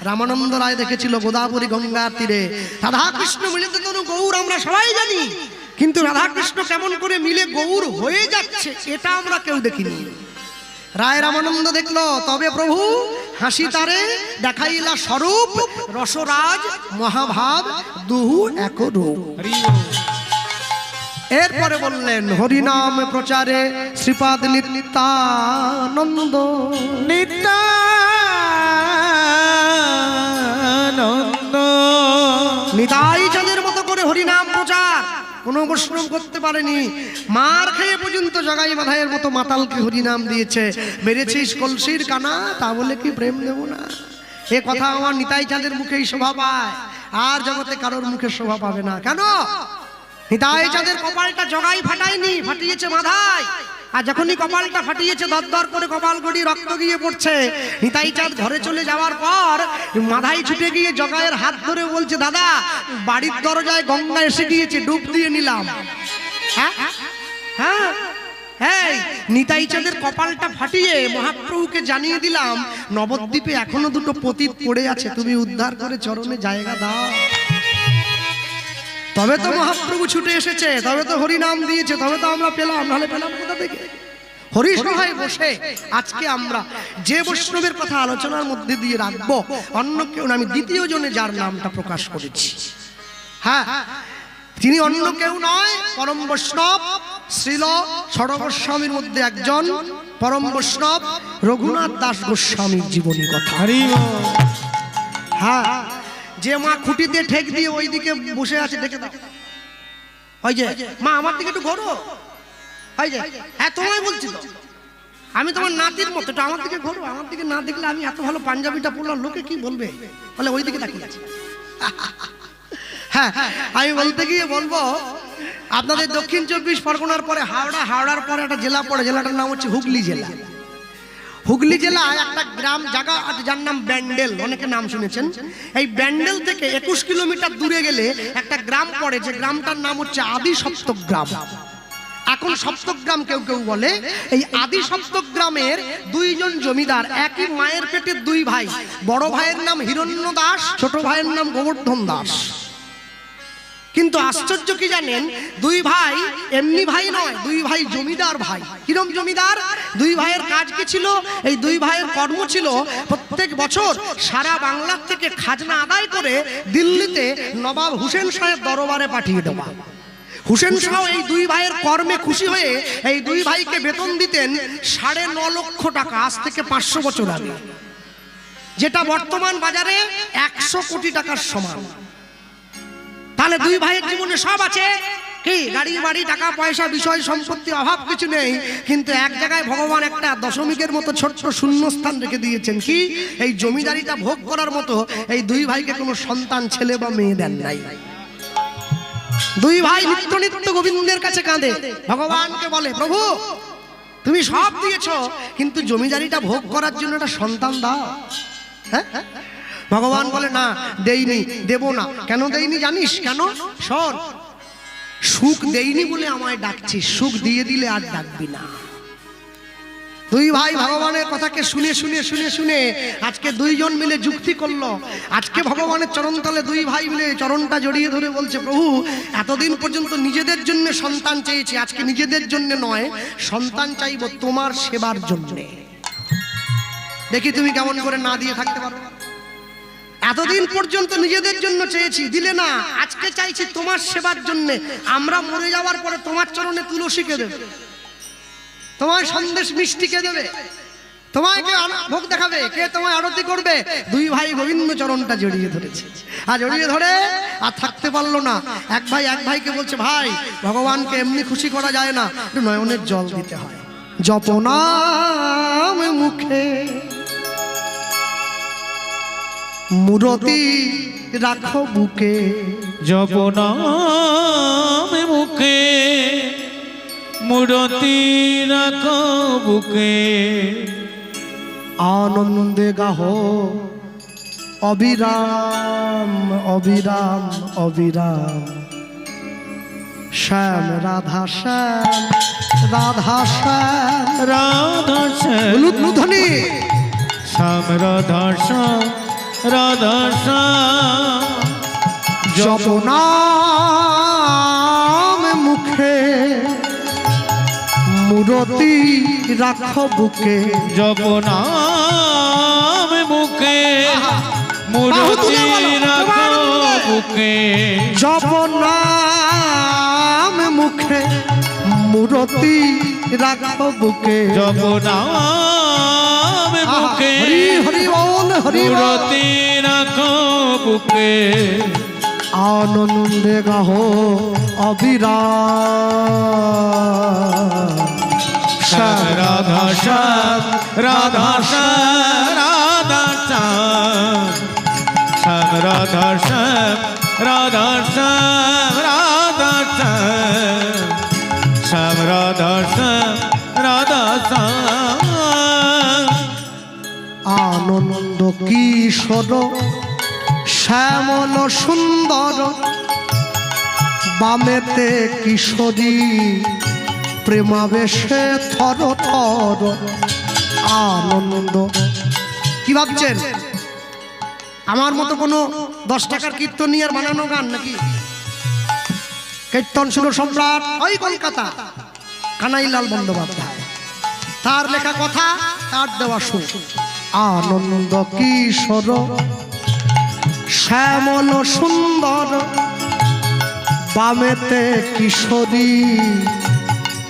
A: রামানন্দ রায় দেখেছিল গোদাবরী গঙ্গার তীরে রাধা কৃষ্ণ মিলে তনু গৌর, আমরা সবাই জানি, কিন্তু রাধা কৃষ্ণ কেমন করে মিলে গৌর হয়ে যাচ্ছে এটা আমরা কেউ দেখিনি। রায় রামানন্দ দেখলো, তবে প্রভু হাসি তারে দেখাইলা স্বরূপ, রসরাজ মহাভাব দুহু এক রূপ। এরপরে বললেন হরিনাম প্রচারে শ্রীপাদ নিত্যানন্দ।
B: নিত্যানন্দ
A: নিতাই চাঁদের মতো করে হরিনাম প্রচার কোনো বৈষ্ণব করতে পারেনি। মার খেয়ে পর্যন্ত জগাই মাধাইয়ের মতো মাতালকে হরিনাম দিয়েছে। বেড়েছিস কলসির কানা, তা বলে কি প্রেম দেব না? এ কথা আমার নিতাই চাঁদের মুখেই শোভা পায়, আর জগতে কারোর মুখে শোভা পাবে না। কেন? নিতাই চাঁদের কপালটা জগাই ফাটায়নি, ফাটিয়েছে মাধাই। আর যখনই কপালটা ফাটিয়েছে, দরদর করে কপাল গড়িয়ে রক্ত গিয়ে পড়ছে। নিতাই চাঁদ ঘরে চলে যাওয়ার পর মাধাই ছুটে গিয়ে জগাইয়ের হাত ধরে বলছে, দাদা বাড়ির দরজায় গঙ্গা এসে গিয়েছে, ডুব দিয়ে নিলাম। হ্যাঁ হ্যাঁ হ্যাঁ, নিতাই চাঁদের কপালটা ফাটিয়ে মহাপ্রভুকে জানিয়ে দিলাম, নবদ্বীপে এখনো দুটো পতিত পড়ে আছে, তুমি উদ্ধার করে চরণে জায়গা দাও। তবে তো মহাপ্রভু ছুটে এসেছে, তবে তো হরিনাম দিয়েছে, তবে তো আমরা পেলাম, নাহলে পেলাম কোথা থেকে? হরিসভায় বসে আজকে আমরা যে বৈষ্ণবের কথা আলোচনার মধ্যে দিয়ে রাখবো, অন্য কেউ না, আমি দ্বিতীয় জনে যার নামটা প্রকাশ করেছি, হ্যাঁ তিনি অন্য কেউ নয়, পরম বৈষ্ণব শ্রীল ষড় গোস্বামীর মধ্যে একজন পরম বৈষ্ণব রঘুনাথ দাস গোস্বামীর জীবনী কথা। হ্যাঁ, যে মা খুঁটিতে ঠেক দিয়ে ওইদিকে বসে আছে, ডেকে দাও। ওই যে মা, আমার দিকে একটু ঘোরো। ওই যে, হ্যাঁ তোমায় বলছি তো, আমি তোমার নাতির মতো, একটু আমার দিকে ঘোরো। আমার দিকে না দেখলে আমি এত ভালো পাঞ্জাবিটা পরলাম, লোকে কি বলবে? বলে ওই দিকে তাকিয়ে আছে। হ্যাঁ, আমি বলতে গিয়ে বলবো, আপনাদের দক্ষিণ 24 পরগনার পরে হাওড়া, হাওড়ার পরে একটা জেলা পড়ে, জেলাটার নাম হচ্ছে হুগলি জেলা। হুগলি জেলায় একটা গ্রাম জায়গা আছে যার নাম ব্যান্ডেল, অনেকে নাম শুনেছেন। এই ব্যান্ডেল থেকে 21 কিলোমিটার দূরে গেলে একটা গ্রাম পড়ে, যে গ্রামটার নাম হচ্ছে আদি সপ্তক গ্রাম। এখন সপ্তক গ্রাম কেউ কেউ বলে। এই আদি সপ্তক গ্রামের দুইজন জমিদার, একই মায়ের পেটের দুই ভাই। বড় ভাইয়ের নাম হিরণ্য দাস, ছোট ভাইয়ের নাম গোবর্ধন দাস। কিন্তু আশ্চর্য কি জানেন, দুই ভাই এমনি ভাই নয়, দুই ভাই জমিদার ভাই। কিরম জমিদার? দুই ভাইয়ের কাজ কি ছিল? এই দুই ভাইয়ের কর্ম ছিল প্রত্যেক বছর সারা বাংলার থেকে খাজনা আদায় করে দিল্লিতে নবাব হুসেন শাহের দরবারে পাঠিয়ে দেওয়া। হুসেন শাহ এই দুই ভাইয়ের কর্মে খুশি হয়ে এই দুই ভাইকে বেতন দিতেন 9.5 লক্ষ টাকা, আজ থেকে 500 বছর আগে, যেটা বর্তমান বাজারে 100 কোটি টাকার সমান। তাহলে দুই ভাইয়ের জীবনে সব আছে, কি গাড়ি বাড়ি টাকা পয়সা বিষয় সম্পত্তি অভাব কিছু নেই, কিন্তু এক জায়গায় ভগবান একটা দশমিকের মতো ছোট্ট শূন্যস্থান রেখে দিয়েছেন। কি? এই জমিদারিটা ভোগ করার মতো এই দুই ভাইকে কোনো সন্তান ছেলে বা মেয়ে দেন নাই। দুই ভাই নিত্য নিত্য গোবিন্দের কাছে কাঁদে, ভগবানকে বলে, প্রভু তুমি সব দিয়েছো, কিন্তু জমিদারিটা ভোগ করার জন্য একটা সন্তান দাও। হ্যাঁ, ভগবান বলে, না দেইনি, দেব না। কেন দেইনি জানিস? কেন? শোন, সুখ দেইনি বলে আমায় ডাকছিস, সুখ দিয়ে দিলে আর ডাকবি না। দুই ভাই ভগবানের কথাকে শুনে শুনে শুনে শুনে আজকে দুইজন মিলে যুক্তি করলো। আজকে ভগবানের চরণতলে দুই ভাই মিলে চরণটা জড়িয়ে ধরে বলছে, প্রভু এতদিন পর্যন্ত নিজেদের জন্য সন্তান চেয়েছি, আজকে নিজেদের জন্য নয়, সন্তান চাইবো তোমার সেবার জন্য। দেখি তুমি কেমন করে না দিয়ে থাকতে পারো। এতদিন পর্যন্ত নিজেদের জন্য চেয়েছি, দিলে না, আজকে চাইছি তোমার সেবার জন্য। আমরা মরে যাওয়ার পরে তোমার চরণে তুলসী কে দেবে? তোমার সন্দেশ মিষ্টি কে দেবে? তোমায় কে ভোগ দেখাবে? কে তোমায় আরতি করবে? দুই ভাই গোবিন্দ চরণটা জড়িয়ে ধরেছে। আর জড়িয়ে ধরে আর থাকতে পারলো না। এক ভাই এক ভাইকে বলছে, ভাই ভগবানকে এমনি খুশি করা যায় না, একটু নয়নের জল দিতে হয়। জপনাম মুখে মূরতি রাখো বুকে,
B: জপনাম মুখে মূরতি রাখো বুকে,
A: আনন্দে গাহো অবিরাম অবিরাম অবিরাম, শ্যাম রাধা শ্যাম রাধা শ্যাম
B: রাধা শ্যাম
A: লুধ্বনি,
B: শ্যাম রাধা শ্যাম রাধা শ্যাম,
A: জপনাম মুখে মূরতি রাখো বুকে,
B: জপনাম মুখে মূরতি রাখো বুকে,
A: জপনাম মুখে মুখে মূরতি রাখো বুকে
B: জপনাম মুখে
A: হরি হরি বল হরি বল
B: মূরতি রাখো বুকে
A: আনন্দে গাহো অবিরাম
B: শ্যাম রাধা শ্যাম রাধা শ্যাম রাধা শ্যাম শ্যাম রাধা শ্যাম রাধা শ্যাম রাধা শ্যাম শ্যাম রাধা শ্যাম রাধা শ্যাম
A: আনন্দ কিশোর শ্যামল সুন্দর বামেতে কিশোরী প্রেমাবেশে থর থর আনন্দ। কি ভাবছেন আমার মতো কোনো 10 টাকার কীর্তনিয়ার বানানো গান নাকি? কীর্তন সুর সম্রাট ওই কলকাতা কানাইলাল বন্দ্যোপাধ্যায়, তার লেখা কথা, তার দেওয়া সুর। আনন্দ কিশোর শ্যামল সুন্দর বামেতে কিশোরী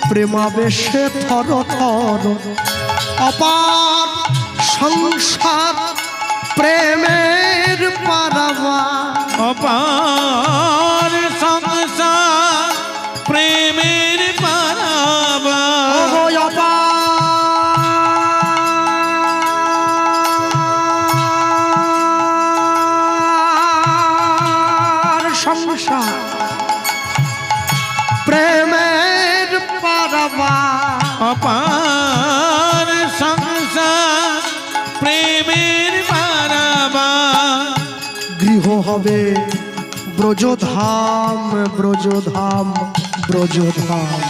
A: প্রেমাবেশে থর থর অপার সংসার প্রেমের পারাবা
B: অপার সংসার প্রেমের পারাবা
A: সংসার প্রেমের পারাবা
B: অপার সংসার প্রেমের পারাবা
A: গৃহ হবে ব্রজধাম ব্রজধাম ব্রজধাম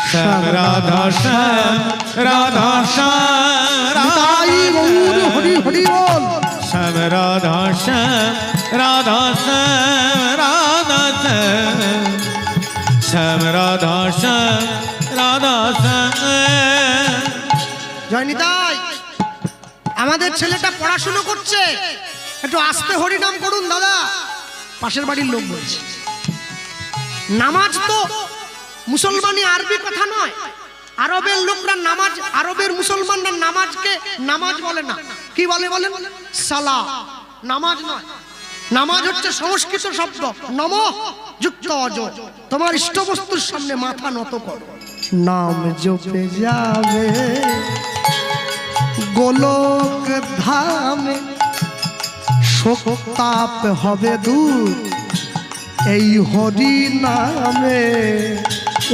B: শ্যাম রাধা শ্যাম রাধা শ্যাম
A: তাই গৌর হরি হরি বল
B: শ্যাম রাধা শ্যাম রাধা শ্যাম রাধা শ্যাম শ্যাম রাধা শ্যাম রাধা শ্যাম।
A: জয়নিতাই আমাদের ছেলেটা পড়াশুনো করছে, একটু আস্তে হরিনাম করুন দাদা। পাশের বাড়ির লোক বলছে নামাজ তো মুসলমানি আরবি কথা নয়, আরবের লোকরা নামাজ, আরবের মুসলমানরা নামাজকে নামাজ বলে না, কি বলে বলেন? সালা। নামাজ নয়, নামাজ হচ্ছে সংস্কৃত শব্দ নম যুক্ত অজ। তোমার ইষ্টবস্তুর সামনে মাথা নত করো, নাম জপে যাবে গোলক ধামে, শোক তাপ হবে দূর এই হরি নামে।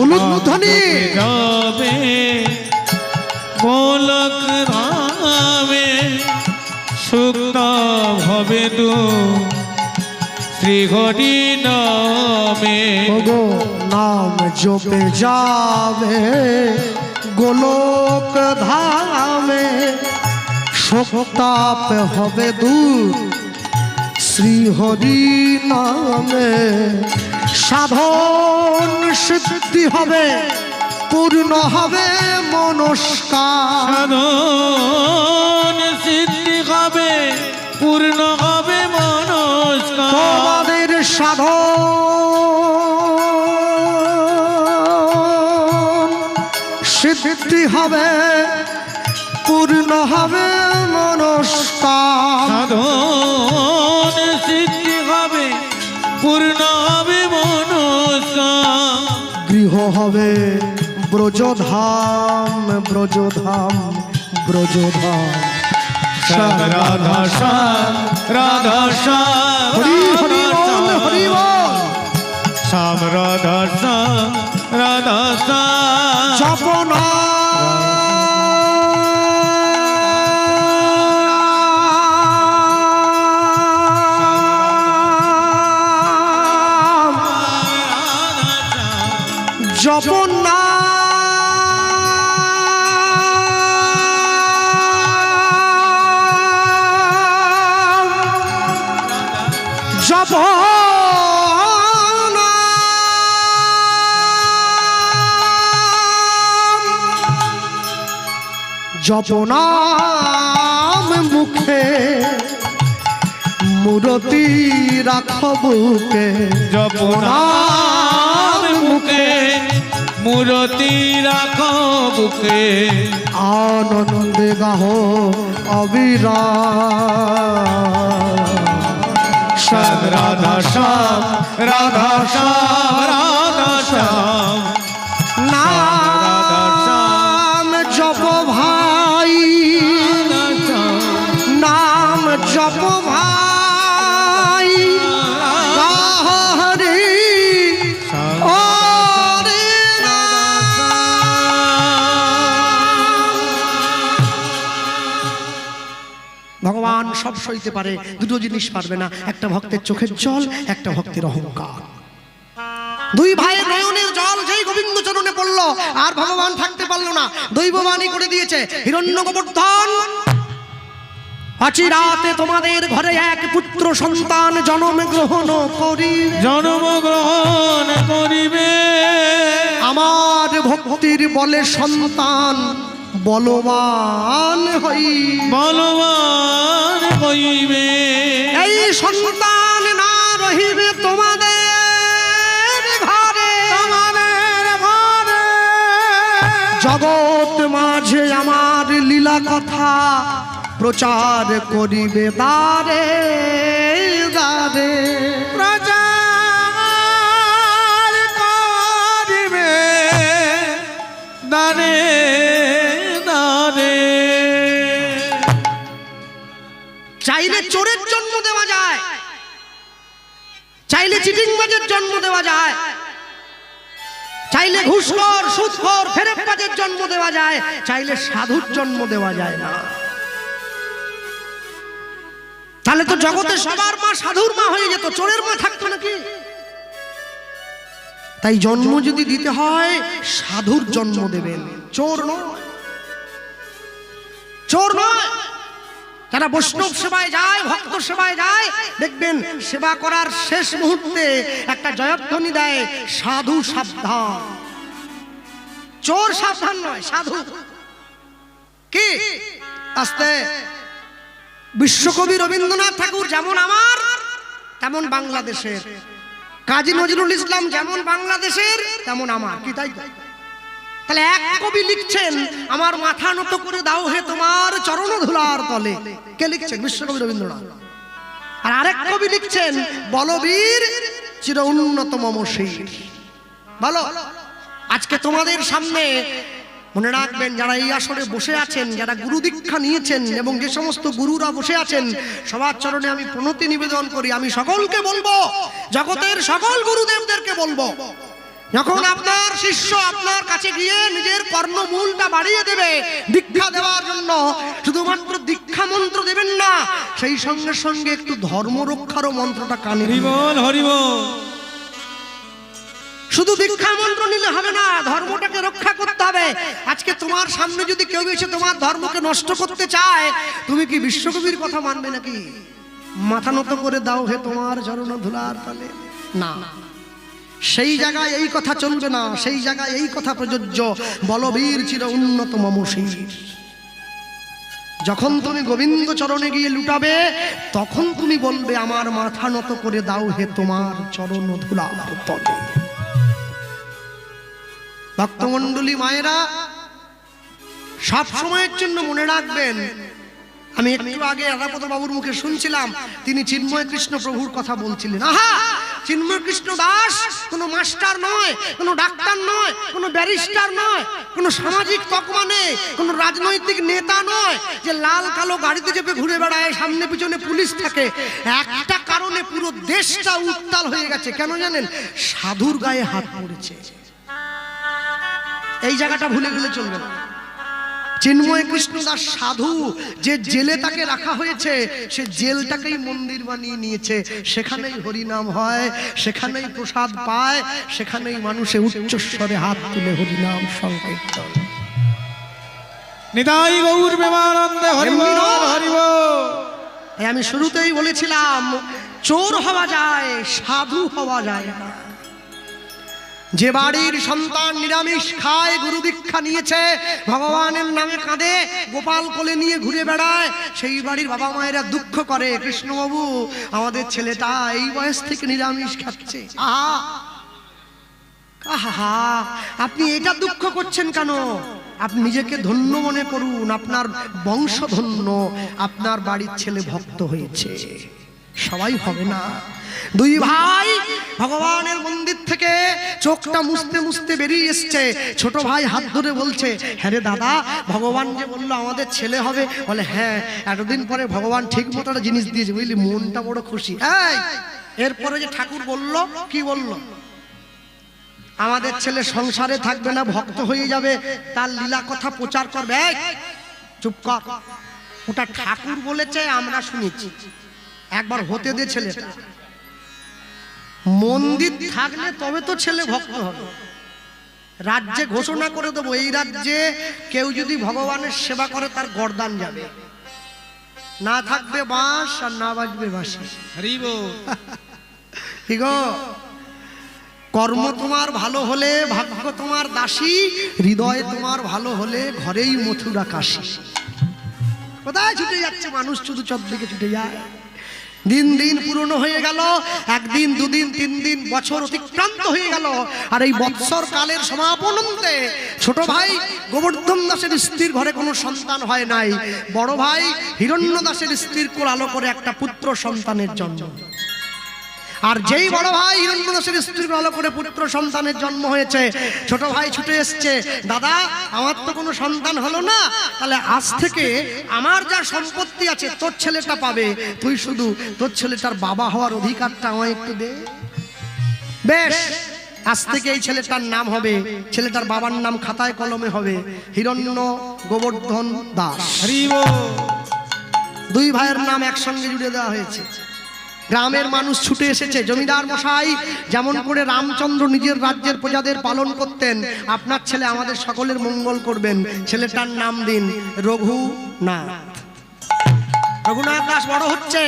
A: উলুধ্বনি
B: যাবে গোলক ধামে সুক্ত হবে দু শ্রী হরি নামে।
A: ওগো নাম জপে যাবে গোলক ধামে, শোক তাপ হবে দূর শ্রী হরি নামে। সাধন সিদ্ধি হবে, পূর্ণ হবে মনস্কার।
B: সাধন সিদ্ধি হবে, পূর্ণ হবে মনস্কার।
A: তোমাদের সাধন সিদ্ধি হবে, পূর্ণ হবে মনস্কার।
B: সাধন সিদ্ধি হবে, পূর্ণ হবে মনস্কার।
A: গৃহ হবে ব্রজধাম ব্রজধাম ব্রজধাম।
B: শ্যাম রাধা শ্যাম রাধা শ্যাম
A: হরি হরি বল হরি বল।
B: শ্যাম রাধা শ্যাম রাধা শ্যাম।
A: জপনা জপনা জপনা জপনাম মুখে মূরতি রাখো বুকে।
B: জপনাম বুকে মূরতি রাখো বুকে
A: আনন্দে গাহ অবিরাম
B: রাধা শ্যাম রাধা শ্যাম রাধা শ্যাম
A: নাম জপ ভাই নাম জপ ভাই হরে হরে ভগবান সব সইতে পারে, দুটো জিনিস পারবে না, একটা ভক্তের চোখের জল, একটা ভক্তের অহংকার। দুই ভাইয়ের নয়নের জল যেই গোবিন্দ চরণে পড়ল আর ভগবান থাকতে পারলো না, দৈববাণী করে দিয়েছে হিরণ্য গোবর্ধন অচিরাতে তোমাদের ঘরে এক পুত্র সন্তান জন্মগ্রহণ
B: করিবে
A: আমার ভক্তির বলে সন্তান বলবান
B: হইবে
A: এই সন্তান না রহিবে তোমাদের ঘরে জগৎ মাঝে আমার লীলা কথা প্রচার করিবে দারে দারে
B: প্রচার করিবে দারে দারে।
A: চাইলে চোরের জন্ম দেওয়া যায়, চাইলে চিটিংবাজের জন্ম দেওয়া যায়, চাইলে ঘুষখোর সুদখোর ফেরেববাজের জন্ম দেওয়া যায়, চাইলে সাধুর জন্ম দেওয়া যায় না। তাহলে তো জগতে সবার মা সাধুর মা হয়ে যেত, চোরের মা থাকতো নাকি? তাই জন্ম যদি দিতে হয় সাধুর জন্ম দেবেন, চোর নয়, চোর নয়। যারা বৈষ্ণব সেবায় যায়, ভক্ত সেবায় যায়, দেখবেন সেবা করার শেষ মুহূর্তে একটা জয়ধ্বনি দেয়, সাধু সাবধান। চোর সাবধান নয়, সাধু। কি আস্তে বিশ্বকবি রবীন্দ্রনাথ ঠাকুর যেমন আমার তেমন বাংলাদেশের, কাজী নজরুল ইসলাম যেমন বাংলাদেশের তেমন আমার, কি তাই? তাহলে এক কবি লিখছেন আমার মাথা নত করে দাও হে তোমার চরণ ধুলার তলে, কে লিখছেন? বিশ্বকবি রবীন্দ্রনাথ। আর আরেক কবি লিখছেন বলবীর চির উন্নত মম শির। বলো আজকে তোমাদের সামনে মনে রাখবেন, যারা এই আসরে বসে আছেন, যারা গুরু দীক্ষা নিয়েছেন এবং যে সমস্ত গুরুরা বসে আছেন, সবার চরণে আমি প্রণতি নিবেদন করি। আমি সকলকে বলবো, জগতের সকল গুরুদেবদেরকে বলবো, যখন আপনার শিষ্য আপনার কাছে গিয়ে নিজের কর্ণমূলটা বাড়িয়ে দেবে দীক্ষা দেওয়ার জন্য, শুধুমাত্র দীক্ষা মন্ত্র দেবেন না, সেই সঙ্গে সঙ্গে একটু ধর্ম রক্ষারও মন্ত্রটা কানে
B: হরিবল হরিবল।
A: শুধু দীক্ষা মন্ত্র নিলে হবে না, ধর্মটাকে রক্ষা করতে হবে। আজকে তোমার সামনে যদি কেউ এসে তোমার ধর্মকে নষ্ট করতে চায়, তুমি কি বিশ্বকবির কথা মানবে নাকি? মাথা নত করে দাও হে তোমার চরণ ধুলার তলে, না, সেই জায়গায় এই কথা চলবে না, সেই জায়গায় এই কথা প্রযোজ্য, বলবীর চির উন্নত মম শির। যখন তুমি গোবিন্দ চরণে গিয়ে লুটাবে, তখন তুমি বলবে আমার মাথা নত করে দাও হে তোমার চরণ ধুলার তলে। ভক্তমণ্ডলী মায়েরা, সব সময়ের জন্য মনে রাখবেন, আমি একটু আগে রাধাপদ বাবুর মুখে শুনছিলাম, তিনি চিন্ময় কৃষ্ণ প্রভুর কথা বলছিলেন। আহা, চিন্ময় কৃষ্ণ দাস কোনো মাস্টার নয়, কোনো ডাক্তার নয়, কোনো ব্যারিস্টার নয়, কোনো সামাজিক তকমা নেই, কোনো রাজনৈতিক নেতা নয় যে লাল কালো গাড়িতে চেপে ঘুরে বেড়ায়, সামনে পিছনে পুলিশ থাকে। একটা কারণে পুরো দেশটা উত্তাল হয়ে গেছে, কেন জানেন? সাধুর গায়ে হাত পড়েছে। এই জায়গাটা ভুলে গেলে চলবে না। চিন্ময় কৃষ্ণ দাস সাধু, যে জেলে তাকে রাখা হয়েছে, সে জেলটাকেই মন্দির বানিয়ে নিয়েছে, সেখানেই হরিনাম হয়, সেখানেই প্রসাদ পায়, সেখানেই মানুষে উচ্চস্বরে হাত তুলে হরিনাম সংকীর্তন।
B: নিতাই গৌর প্রেমানন্দে হরিবল হরিবল।
A: আমি শুরুতেই বলেছিলাম, চোর হওয়া যায়, সাধু হওয়া যায় না। যে বাড়ির সন্তান নিরামিষ খায়, গুরু দীক্ষা নিয়েছে, ভগবানের নামে কাঁদে, গোপাল কোলে নিয়ে ঘুরে বেড়ায়, সেই বাড়ির বাবা মায়েরা দুঃখ করে, কৃষ্ণবাবু আমাদের ছেলেটা এই বয়স থেকে নিরামিষ খাচ্ছে। আহা, আহা, আপনি এটা দুঃখ করছেন কেন? আপনি নিজেকে ধন্য মনে করুন, আপনার বংশ ধন্য, আপনার বাড়ির ছেলে ভক্ত হয়েছে। সবাই হবে না। দুই ভাই ভগবানের মন্দির থেকে চোখটা মুছতে মুছতে বেরিয়ে এসছে। ছোট ভাই হাত ধরে বলছে, হ্যাঁ রে দাদা, ভগবান যে বললো আমাদের ছেলে হবে। বলে হ্যাঁ, এতদিন পরে ভগবান ঠিক মতো একটা জিনিস দিয়েছে, বুঝলি, মনটা বড় খুশি। এই, এরপরে যে ঠাকুর বলল, কি বলল? আমাদের ছেলে সংসারে থাকবে না, ভক্ত হয়ে যাবে, তার লীলা কথা প্রচার করবে। এই, চুপ কর, ওটা ঠাকুর বলেছে, আমরা শুনেছি। একবার হতে দে ছেলেটা। মন্দির থাকলে তবে তো ছেলে ভক্ত হবে। রাজ্যে ঘোষণা করে দেবো, এই রাজ্যে কেউ যদি ভগবানের সেবা করে তার গর্দান যাবে। না থাকবে বাঁশ আর না বাজবে বাঁশি। ঠিক কর্ম তোমার ভালো হলে ভাগ্য তোমার দাসী, হৃদয় তোমার ভালো হলে ঘরেই মথুরা কাশী। কোথায় ছুটে যাচ্ছে মানুষ? শুধু চোদ্দিকে ছুটে যায়। দিন দিন পুরনো হয়ে গেল, একদিন দুদিন তিন দিন বছর অতিক্রান্ত হয়ে গেল। আর এই বৎসর কালের সমাপনন্তে ছোট ভাই গোবর্ধন দাসের স্ত্রীর ঘরে কোনো সন্তান হয় নাই। বড় ভাই হিরণ্য দাসের স্ত্রীর কোল আলো করে একটা পুত্র সন্তানের জন্ম। আর যেই বড় ভাই হিরণ্য দাসের স্ত্রীর আলো করে পুত্র সন্তানের জন্ম হয়েছে, ছোট ভাই ছুটে এসছে, দাদা আমার তো কোনো সন্তান হলো না, তাহলে আজ থেকে আমার যা সম্পত্তি আছে তোর ছেলেটা পাবে, তুই শুধু তোর ছেলেটার বাবা হওয়ার অধিকারটা আমায় একটু দে। বেশ, আজ থেকে এই ছেলেটার নাম হবে, ছেলেটার বাবার নাম খাতায় কলমে হবে হিরণ্য গোবর্ধন দাস। দুই ভাইয়ের নাম একসঙ্গে জুড়ে দেওয়া হয়েছে। গ্রামের মানুষ ছুটে এসেছে। জমিদার মশাই, যেমন করে রামচন্দ্র নিজের রাজ্যের প্রজাদের পালন করতেন, আপনার ছেলে আমাদের সকলের মঙ্গল করবেন, ছেলেটার নাম দিন রঘুনাথ। রঘুনাথ দাস বড় হচ্ছে,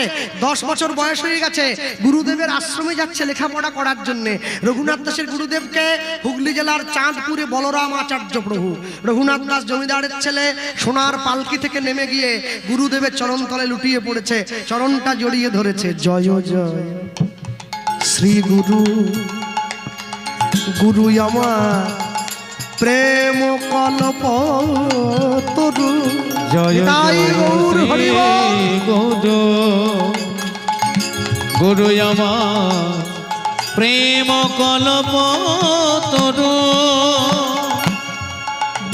A: 10 বছর বয়স হয়ে গেছে, গুরুদেবের আশ্রমে যাচ্ছে লেখাপড়া করার জন্য। রঘুনাথ দাসের গুরুদেবকে হুগলি জেলার চাঁদপুরে বলরাম আচার্য প্রভু। রঘুনাথ দাস জমিদারের ছেলে সোনার পালকি থেকে নেমে গিয়ে গুরুদেবের চরণ তলে লুটিয়ে পড়েছে, চরণটা জড়িয়ে ধরেছে। জয় জয় শ্রী গুরু, গুরু আমার প্রেম কল্প তরু।
B: জয় জয় শ্রী গুরু, গুরু আমার প্রেম কল্প তরু।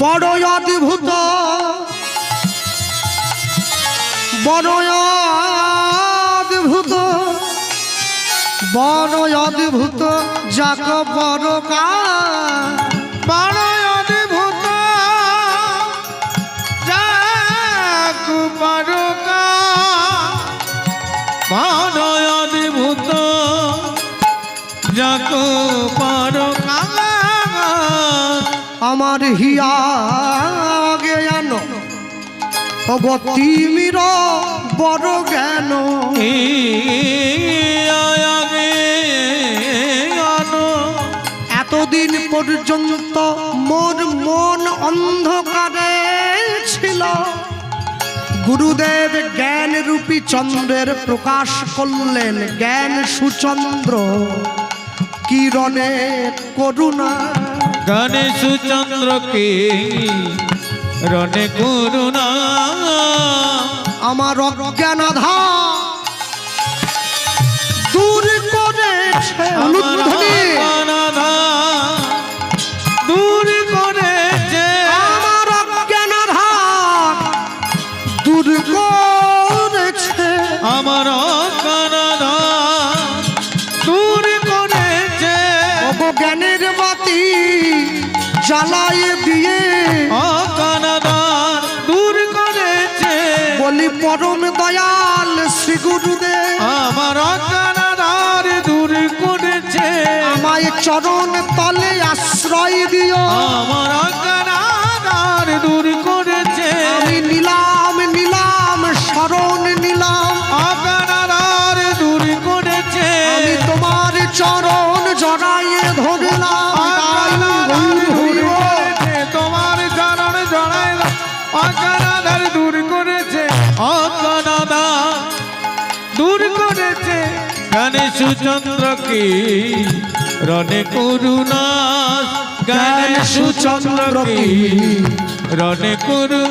A: বড় অদ্ভুত, বড় অদ্ভুত, বড় অদ্ভুত যাক বড় কা,
B: বড় অদ্ভুত যাক বড় কা, বড় অদ্ভুত যাক বড় কা।
A: আমার হিয়া জ্ঞান অবতিমির বড় জ্ঞান, এতদিন পর্যন্ত মোর মন অন্ধকারে ছিল, গুরুদেব জ্ঞান রূপী চন্দ্রের প্রকাশ করলেন, জ্ঞান সুচন্দ্র কিরণে করুণা।
B: জ্ঞানে সুচন্দ্র কে রণে করুণা।
A: আমার অজ্ঞান আধার দূর করেছে,
B: দূর করেছে
A: আমার অজ্ঞান আধার দূর করেছে,
B: আমার অজ্ঞান দূর করেছে।
A: জ্ঞানের বাতি জ্বালায় দিয়ে
B: অজ্ঞান দূর করেছে।
A: বলি পরম দয়াল শ্রী গুরুদেব
B: আমার অজ্ঞান দূর করেছে,
A: আমায় চরণ তলে আশ্রয় দিও।
B: আমার অজ্ঞান দূর করেছে,
A: আমি নিলাম নিলাম শরণ নিলাম,
B: অজ্ঞান দূর করেছে।
A: আমি তোমার চরণ জড়াইয়ে ধরলাম,
B: তোমার চরণ জড়াইলাম, অজ্ঞান দূর করেছে, অজ্ঞান দূর করেছে। জ্ঞানে সুচন্দ্র কি রণে করুণা। জ্ঞান সুচন্দ্র কি রণে করু